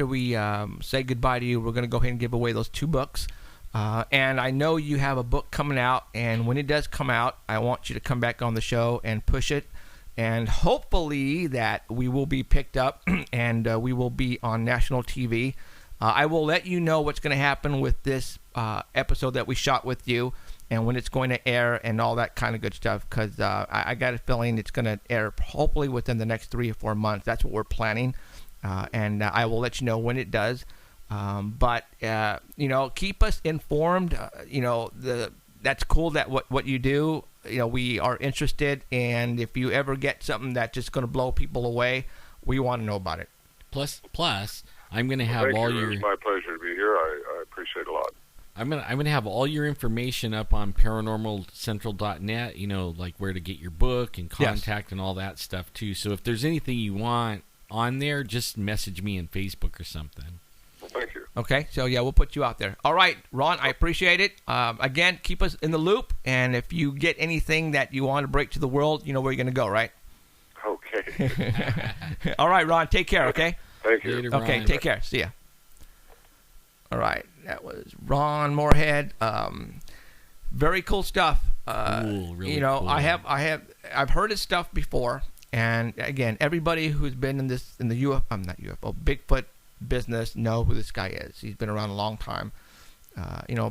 we say goodbye to you, we're going to go ahead and give away those 2 books. And I know you have a book coming out, and when it does come out, I want you to come back on the show and push it. And hopefully that we will be picked up and we will be on national TV. I will let you know what's going to happen with this episode that we shot with you and when it's going to air and all that kind of good stuff, because I got a feeling it's going to air hopefully within the next 3 or 4 months. That's what we're planning. And I will let you know when it does. But keep us informed. That's cool that what you do. We are interested, and if you ever get something that's just going to blow people away, we want to know about it. Plus, I'm going to have all your. It's my pleasure to be here. I appreciate it a lot. I'm gonna have all your information up on paranormalcentral.net. Like where to get your book and contact and all that stuff too. So if there's anything you want on there, just message me on Facebook or something. Well, thank you. Okay, so yeah, we'll put you out there. All right, Ron, I appreciate it. Again, keep us in the loop, and if you get anything that you want to break to the world, you know where you're going to go, right? Okay. All right, Ron, take care, okay? Thank you. Later, Okay, Ron. take care. See ya. All right, that was Ron Moorehead. Very cool stuff. Cool, really cool. I've heard his stuff before, and again, everybody who's been in the Bigfoot business know who this guy is. He's been around a long time.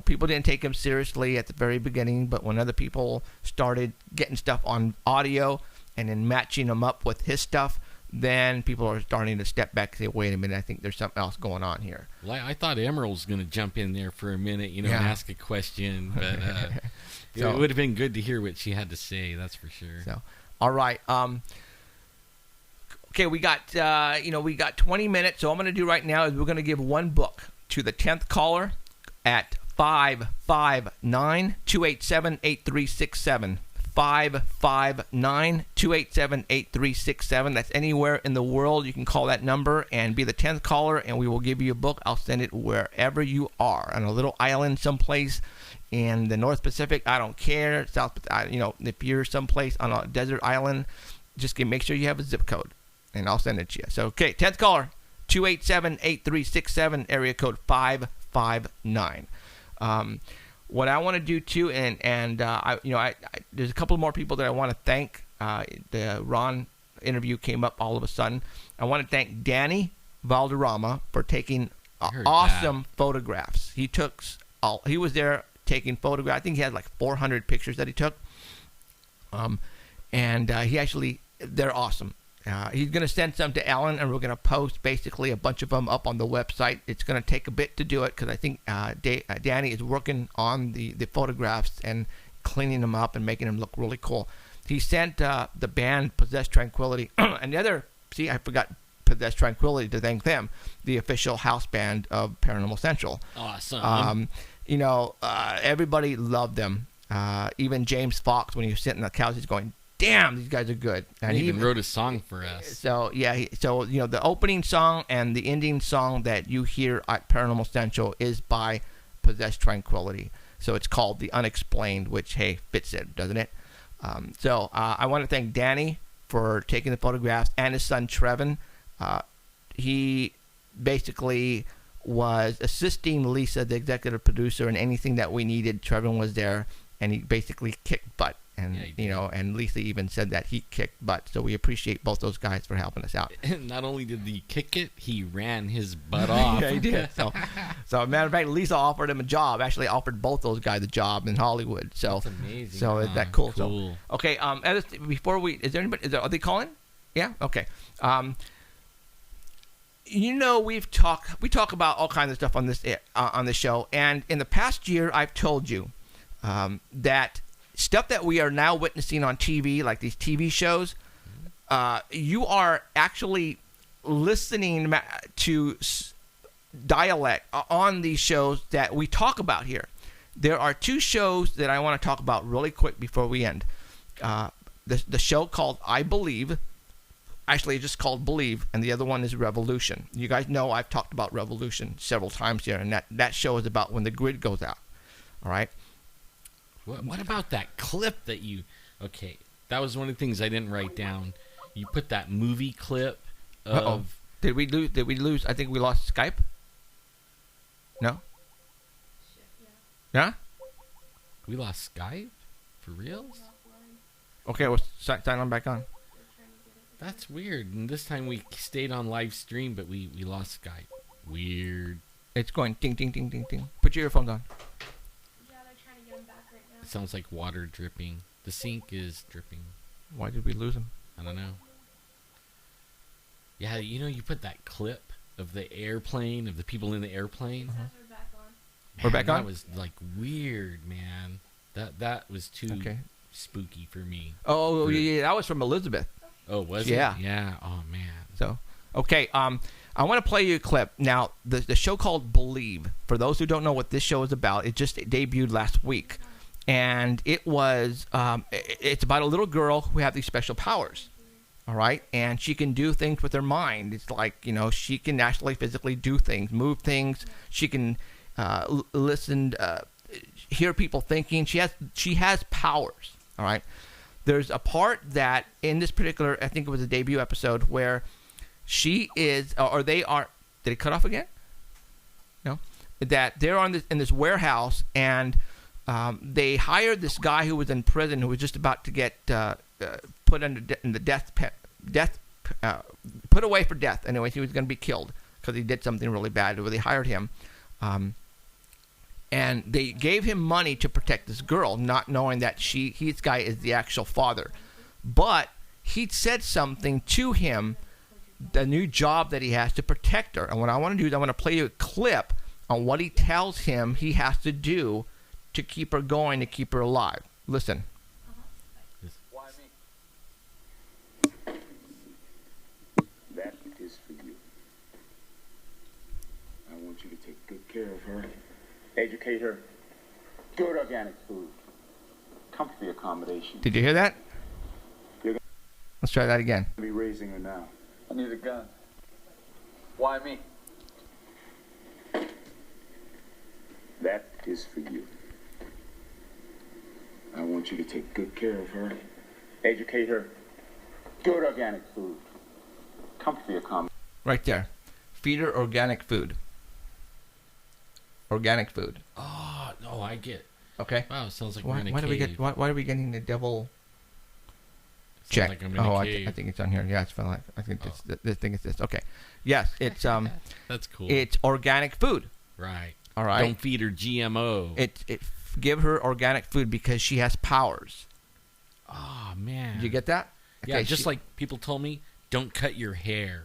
People didn't take him seriously at the very beginning, but when other people started getting stuff on audio and then matching them up with his stuff, then people are starting to step back and say, wait a minute, I think there's something else going on here. Well, I thought Emerald was going to jump in there for a minute, and ask a question, but it would have been good to hear what she had to say, that's for sure. So, all right. Okay, we got 20 minutes, so what I'm going to do right now is we're going to give one book to the 10th caller at 559-287-8367. 559-287-8367. That's anywhere in the world. You can call that number and be the 10th caller, and we will give you a book. I'll send it wherever you are, on a little island someplace in the North Pacific. I don't care. If you're someplace on a desert island, just make sure you have a zip code, and I'll send it to you. So, okay, 10th caller, 287-8367, area code 559. What I want to do too, and there's a couple more people that I want to thank. The Ron interview came up all of a sudden. I want to thank Danny Valderrama for taking awesome photographs. He was there taking photographs. I think he had like 400 pictures that he took. They're awesome. He's going to send some to Alan, and we're going to post basically a bunch of them up on the website. It's going to take a bit to do it because I think Danny is working on the photographs and cleaning them up and making them look really cool. He sent the band Possessed Tranquility and the other, I forgot Possessed Tranquility to thank them, the official house band of Paranormal Central. Awesome. Everybody loved them. Even James Fox, when he was sitting on the couch, he's going, damn, these guys are good. And he even wrote a song for us. So, the opening song and the ending song that you hear at Paranormal Central is by Possessed Tranquility. So it's called The Unexplained, which, hey, fits it, doesn't it? I want to thank Danny for taking the photographs, and his son, Trevin. He basically was assisting Lisa, the executive producer, in anything that we needed. Trevin was there, and he basically kicked butt. And and Lisa even said that he kicked butt. So we appreciate both those guys for helping us out. And not only did he kick it, he ran his butt off. Yeah, he did. So matter of fact, Lisa offered him a job. Actually, offered both those guys a job in Hollywood. So that's amazing. So is that cool? Cool. So, okay. Before is there anybody? Are they calling? Yeah. Okay. We talk about all kinds of stuff on this show, and in the past year, I've told you that stuff that we are now witnessing on TV, like these TV shows, you are actually listening to dialect on these shows that we talk about here. There are two shows that I want to talk about really quick before we end. The show called I Believe. Actually, it's just called Believe, and the other one is Revolution. You guys know I've talked about Revolution several times here, and that show is about when the grid goes out. All right? What about that clip that you... Okay, that was one of the things I didn't write down. You put that movie clip of... Uh-oh. Did we lose? I think we lost Skype. No? Yeah? We lost Skype? For reals? Okay, well, sign on back on. That's weird. And this time we stayed on live stream, but we lost Skype. Weird. It's going ding, ding, ding, ding, ding. Put your earphones on. It sounds like water dripping. The sink is dripping. Why did we lose him? I don't know. Yeah, you put that clip of the airplane, of the people in the airplane. Uh-huh. Man, We're back on? That was like weird, man. That was too spooky for me. Oh, yeah, that was from Elizabeth. Oh, was it? Yeah. Oh, man. So, okay. I want to play you a clip. Now, the show called Believe, for those who don't know what this show is about, it just debuted last week. And it was, it's about a little girl who has these special powers, all right? And she can do things with her mind. It's like, she can actually physically do things, move things. She can listen, hear people thinking. She has powers, all right? There's a part that in this particular, I think it was a debut episode, where she is, or they are, did it cut off again? No? That they're in this warehouse, and they hired this guy who was in prison, who was just about to get put in the put away for death. Anyway, he was going to be killed because he did something really bad. They hired him, And they gave him money to protect this girl, not knowing that his guy is the actual father. But he said something to him, the new job that he has to protect her. And what I want to do is I want to play you a clip on what he tells him he has to do to keep her going, to keep her alive. Listen. Why me? That is for you. I want you to take good care of her, educate her, good organic food, comfy accommodation. Did you hear that? You're Let's try that again. going to be raising her now. I need a gun. Why me? That is for you. I want you to take good care of her, educate her, good organic food, comfy accommodation. Right there. Feed her organic food. Organic food. Oh, no, I get. Okay. Wow, sounds like Why, we're in a why do we cave. get? Why are we getting the devil? Sounds Check. like I'm in a cave. I think it's on here. Yeah, it's fine. I think this thing is this. Okay. Yes, it's That's cool. it's organic food. Right. All right. Don't feed her GMO. Give her organic food because she has powers. Oh, man. Did you get that? Yeah, Okay, just like people told me, don't cut your hair.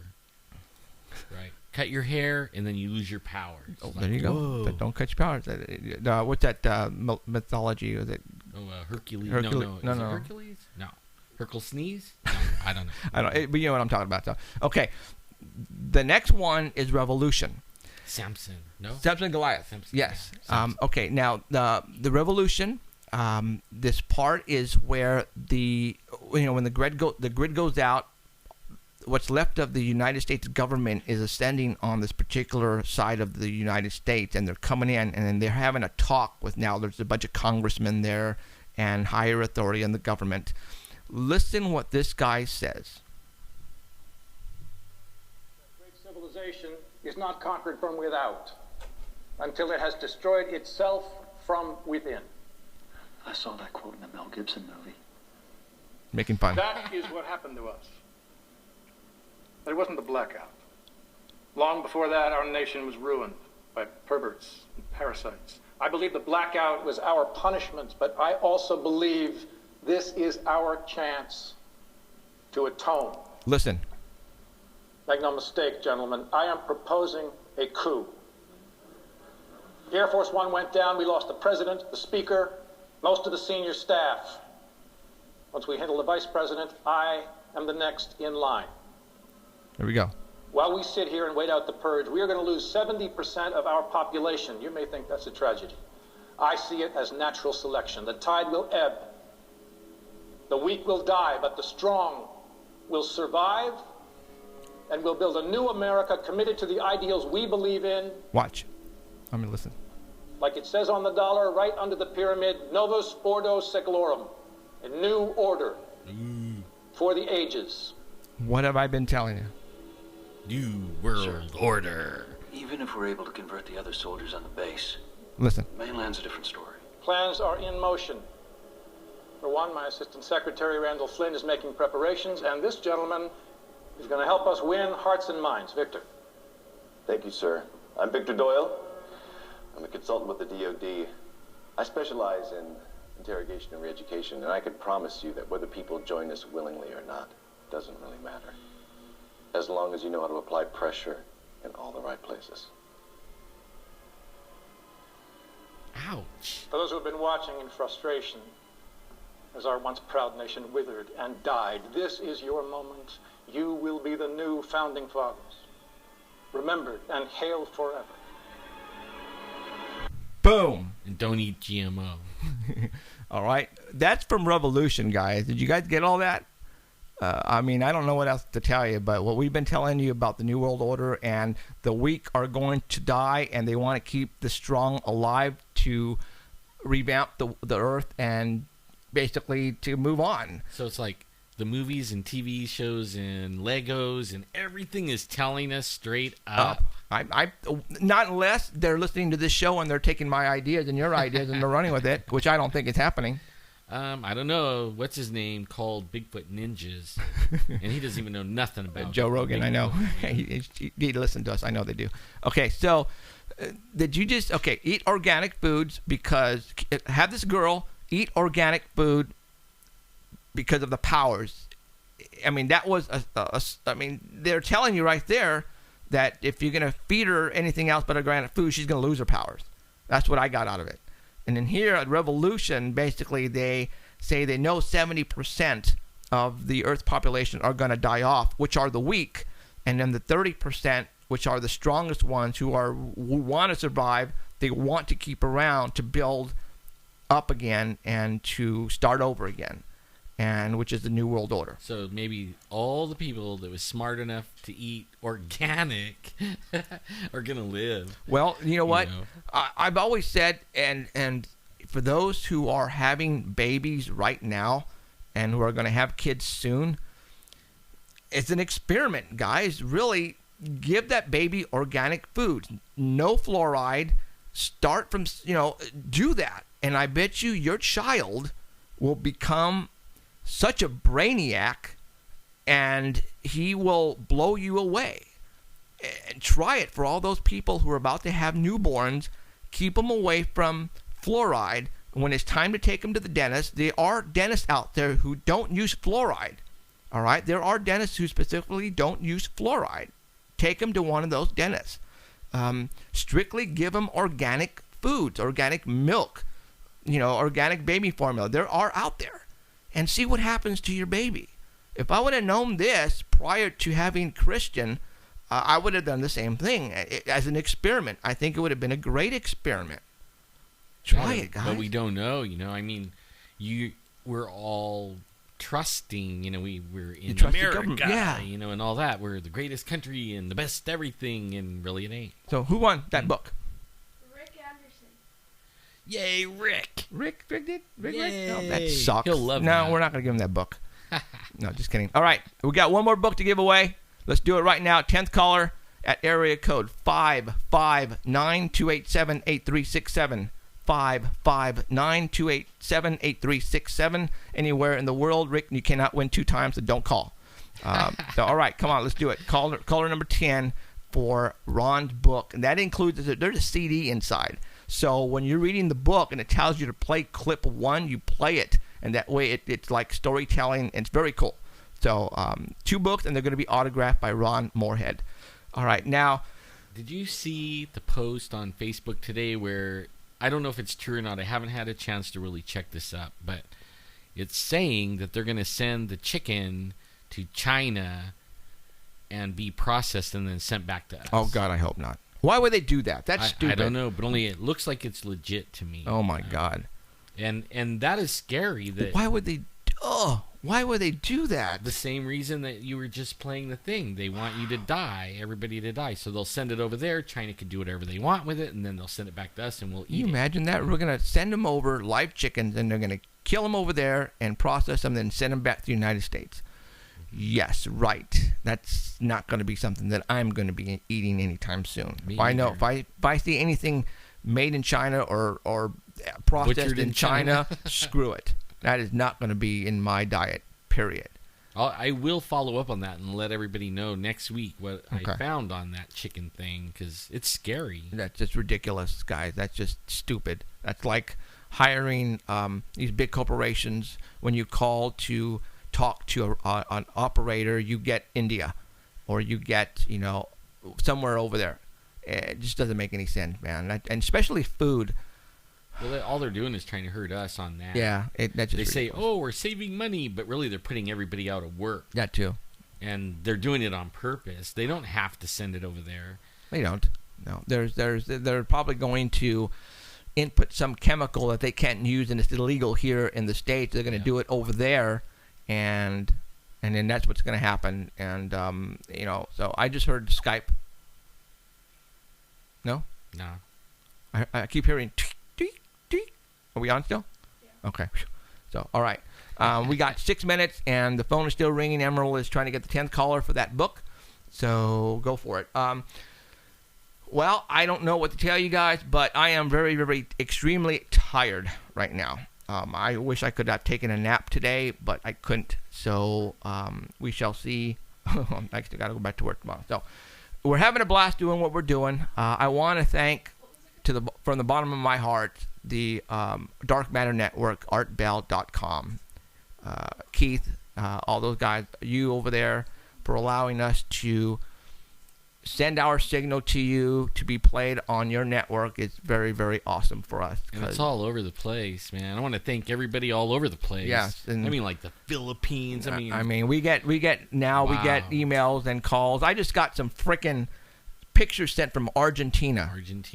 Right. Cut your hair, and then you lose your powers. Oh, Like, there you go. whoa. But don't cut your powers. What's that mythology? Was it? Hercules. Hercules- No. no. Is it Hercules? No. Hercules sneeze? No, I don't know. I don't. But you know what I'm talking about, though. Okay. The next one is revolution. Samson. No? Samson and Goliath. Samson, Yes. yeah. Samson. Okay. Now the revolution. This part is where when the grid goes out. What's left of the United States government is ascending on this particular side of the United States, and they're coming in, and then they're having a talk with there's a bunch of congressmen there and higher authority in the government. Listen what this guy says. Great civilization is not conquered from without until it has destroyed itself from within. I saw that quote in the Mel Gibson movie. Making fun. That is what happened to us. But it wasn't the blackout. Long before that, our nation was ruined by perverts and parasites. I believe the blackout was our punishment, but I also believe this is our chance to atone. Listen. Make no mistake, gentlemen, I am proposing a coup. Air Force One went down, we lost the president, the speaker, most of the senior staff. Once we handle the vice president, I am the next in line. There we go. While we sit here and wait out the purge, we are going to lose 70% of our population. You may think that's a tragedy. I see it as natural selection. The tide will ebb. The weak will die, but the strong will survive, and we'll build a new America committed to the ideals we believe in. Watch. Listen. Like it says on the dollar, right under the pyramid, Novus Ordo Seclorum, a new order for the ages. What have I been telling you? New world order. Even if we're able to convert the other soldiers on the base, Listen. mainland's a different story. Plans are in motion. For one, my Assistant Secretary Randall Flynn is making preparations, and this gentleman is going to help us win hearts and minds. Victor. Thank you, sir. I'm Victor Doyle. I'm a consultant with the DoD. I specialize in interrogation and re-education, and I can promise you that whether people join us willingly or not doesn't really matter, as long as you know how to apply pressure in all the right places. Ouch. For those who have been watching in frustration, as our once proud nation withered and died, this is your moment. You will be the new founding fathers, remembered and hailed forever. Boom. And don't eat GMO. All right. That's from Revolution, guys. Did you guys get all that? I don't know what else to tell you, but what we've been telling you about the New World Order, and the weak are going to die, and they want to keep the strong alive to revamp the earth and basically to move on. So it's like the movies and TV shows and Legos and everything is telling us straight up. I not unless they're listening to this show and they're taking my ideas and your ideas and they're running with it, which I don't think is happening. I don't know. What's his name? Called Bigfoot Ninjas. And he doesn't even know nothing about Joe Rogan, Bigfoot. I know. he listened to us. I know they do. Okay, so Did you just eat organic foods because have this girl eat organic food because of the powers? I mean, that was I mean, they're telling you right there that if you're gonna feed her anything else but organic food, she's gonna lose her powers. That's what I got out of it. And then here at Revolution, basically they say they know 70% of the Earth population are gonna die off, which are the weak, and then the 30%, which are the strongest ones who want to survive, they want to keep around to build up again and to start over again, and which is the New World Order. So maybe all the people that was smart enough to eat organic are going to live. Well, you know what? I've always said, and for those who are having babies right now and who are going to have kids soon, it's an experiment, guys. Really, give that baby organic food. No fluoride. Start from, do that. And I bet you your child will become such a brainiac and he will blow you away. And try it for all those people who are about to have newborns. Keep them away from fluoride. When it's time to take them to the dentist, there are dentists out there who don't use fluoride. All right? There are dentists who specifically don't use fluoride. Take them to one of those dentists. Strictly give them organic foods, organic milk, organic baby formula. There are out there. And see what happens to your baby. If I would have known this prior to having Christian, I would have done the same thing as an experiment. I think it would have been a great experiment. Try it, guys. But we don't know, I mean, we're all trusting, we're in America, yeah. And all that. We're the greatest country and the best everything, and really it ain't. So who won that book? Rick Anderson. Yay, Rick. Rick did? Rick? Yay. No, that sucks. He'll love No, that. we're not going to give him that book. No, just kidding. All right, we got one more book to give away. Let's do it right now. 10th caller at area code 559-287-8367. 559-287-8367. Anywhere in the world, Rick, you cannot win 2 times, so don't call. So, all right, come on, let's do it. Caller number 10 for Ron's book, and that includes, there's a CD inside. So when you're reading the book and it tells you to play clip 1, you play it, and that way it's like storytelling, and it's very cool. So 2 books, and they're going to be autographed by Ron Moorehead. All right, now. Did you see the post on Facebook today where, I don't know if it's true or not, I haven't had a chance to really check this up, but it's saying that they're going to send the chicken to China and be processed and then sent back to us. Oh, God, I hope not. Why would they do that? That's stupid. I don't know, but only it looks like it's legit to me. Oh, my God. And that is scary. That why would they do that? The same reason that you were just playing the thing. They want you to die, everybody to die. So they'll send it over there. China can do whatever they want with it, and then they'll send it back to us, and we'll eat it. Can you imagine that? We're going to send them over, live chickens, and they're going to kill them over there and process them, then send them back to the United States. Yes, right. That's not going to be something that I'm going to be eating anytime soon. I know if I see anything made in China or processed in China, screw it. That is not going to be in my diet, period. I will follow up on that and let everybody know next week what I found on that chicken thing, because it's scary. That's just ridiculous, guys. That's just stupid. That's like hiring these big corporations. When you call to talk to an operator, you get India, or you get somewhere over there. It just doesn't make any sense, man. And especially food. Well, all they're doing is trying to hurt us on that. Yeah, that's just they say, ridiculous. "Oh, we're saving money," but really they're putting everybody out of work. That too. And they're doing it on purpose. They don't have to send it over there. They don't. No, they're probably going to input some chemical that they can't use, and it's illegal here in the States. They're going to do it over there, and then that's what's going to happen. And so I just heard Skype. No. No. I keep hearing. Are we on still? Yeah. Okay. So, all right. We got 6 minutes, and the phone is still ringing. Emerald is trying to get the 10th caller for that book. So, go for it. Well, I don't know what to tell you guys, but I am very, very, extremely tired right now. I wish I could have taken a nap today, but I couldn't. So, we shall see. I still got to go back to work tomorrow. So, we're having a blast doing what we're doing. I want to thank, from the bottom of my heart, the Dark Matter Network, artbell.com. Keith, all those guys, you over there, for allowing us to send our signal to you to be played on your network. It's very, very awesome for us. And it's all over the place, man. I want to thank everybody all over the place. Yes, I mean, like the Philippines. I mean, we get emails and calls. I just got some freaking pictures sent from Argentina.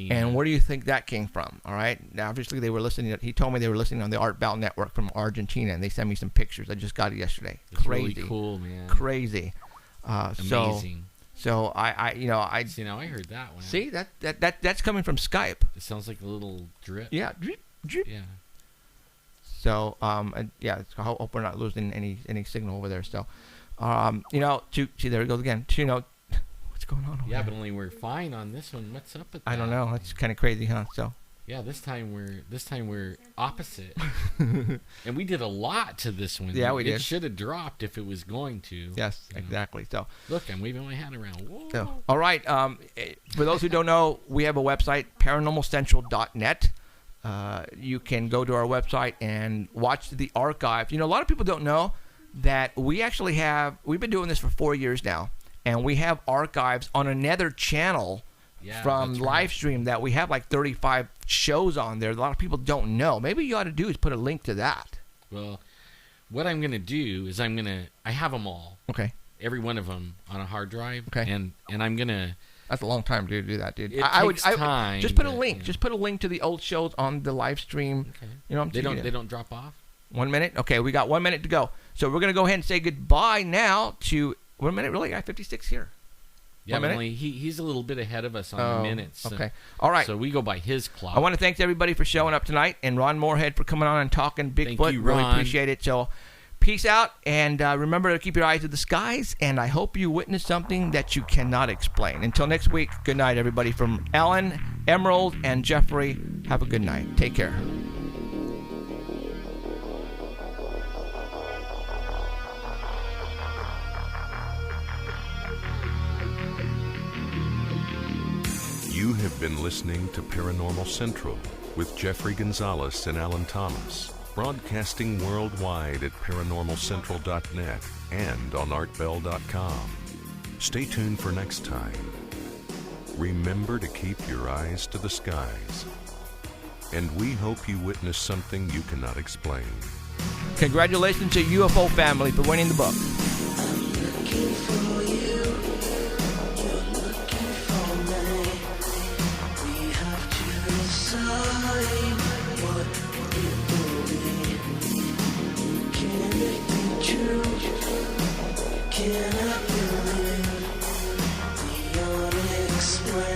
And where do you think that came from? All right. Now, obviously, they were listening. He told me they were listening on the Art Bell Network from Argentina, and they sent me some pictures. I just got it yesterday. It's Crazy. Really cool, man. Crazy. Amazing. So I see, now I heard that one. See that's coming from Skype. It sounds like a little drip. Yeah, drip, drip. Yeah. So I hope we're not losing any signal over there. So, see, there it goes again. What's going on over there? But only we're fine on this one. What's up with that? I don't know. It's kind of crazy, huh? So. Yeah, this time we're opposite, and we did a lot to this one. Yeah, we did. It should have dropped if it was going to. Yes, exactly. So look, I'm waving my hand around. Whoa. So, all right. For those who don't know, we have a website, paranormalcentral.net. You can go to our website and watch the archive. A lot of people don't know that we've been doing this for 4 years now, and we have archives on another channel. From live stream that we have like 35 shows on there. A lot of people don't know. Maybe you ought to do is put a link to that. Well, what I'm going to do is I have them all. Okay. Every one of them on a hard drive. Okay. And I'm going to. That's a long time to do that, dude. It takes time. Just put a link. Just put a link to the old shows on the live stream. Okay. They don't drop off? 1 minute? Okay, we got 1 minute to go. So we're going to go ahead and say goodbye now to 1 minute. Really? I got 56 here. Yeah, but only he's a little bit ahead of us on the minutes. Okay. All right. So we go by his clock. I want to thank everybody for showing up tonight, and Ron Moorehead for coming on and talking Bigfoot. Thank you, Ron. Really appreciate it. So peace out, and remember to keep your eyes to the skies, and I hope you witness something that you cannot explain. Until next week, good night, everybody. From Alan, Emerald, and Jeffrey, have a good night. Take care. You have been listening to Paranormal Central with Jeffrey Gonzalez and Alan Thomas, broadcasting worldwide at paranormalcentral.net and on artbell.com. Stay tuned for next time. Remember to keep your eyes to the skies. And we hope you witness something you cannot explain. Congratulations to UFO family for winning the book. Can I believe the unexplained?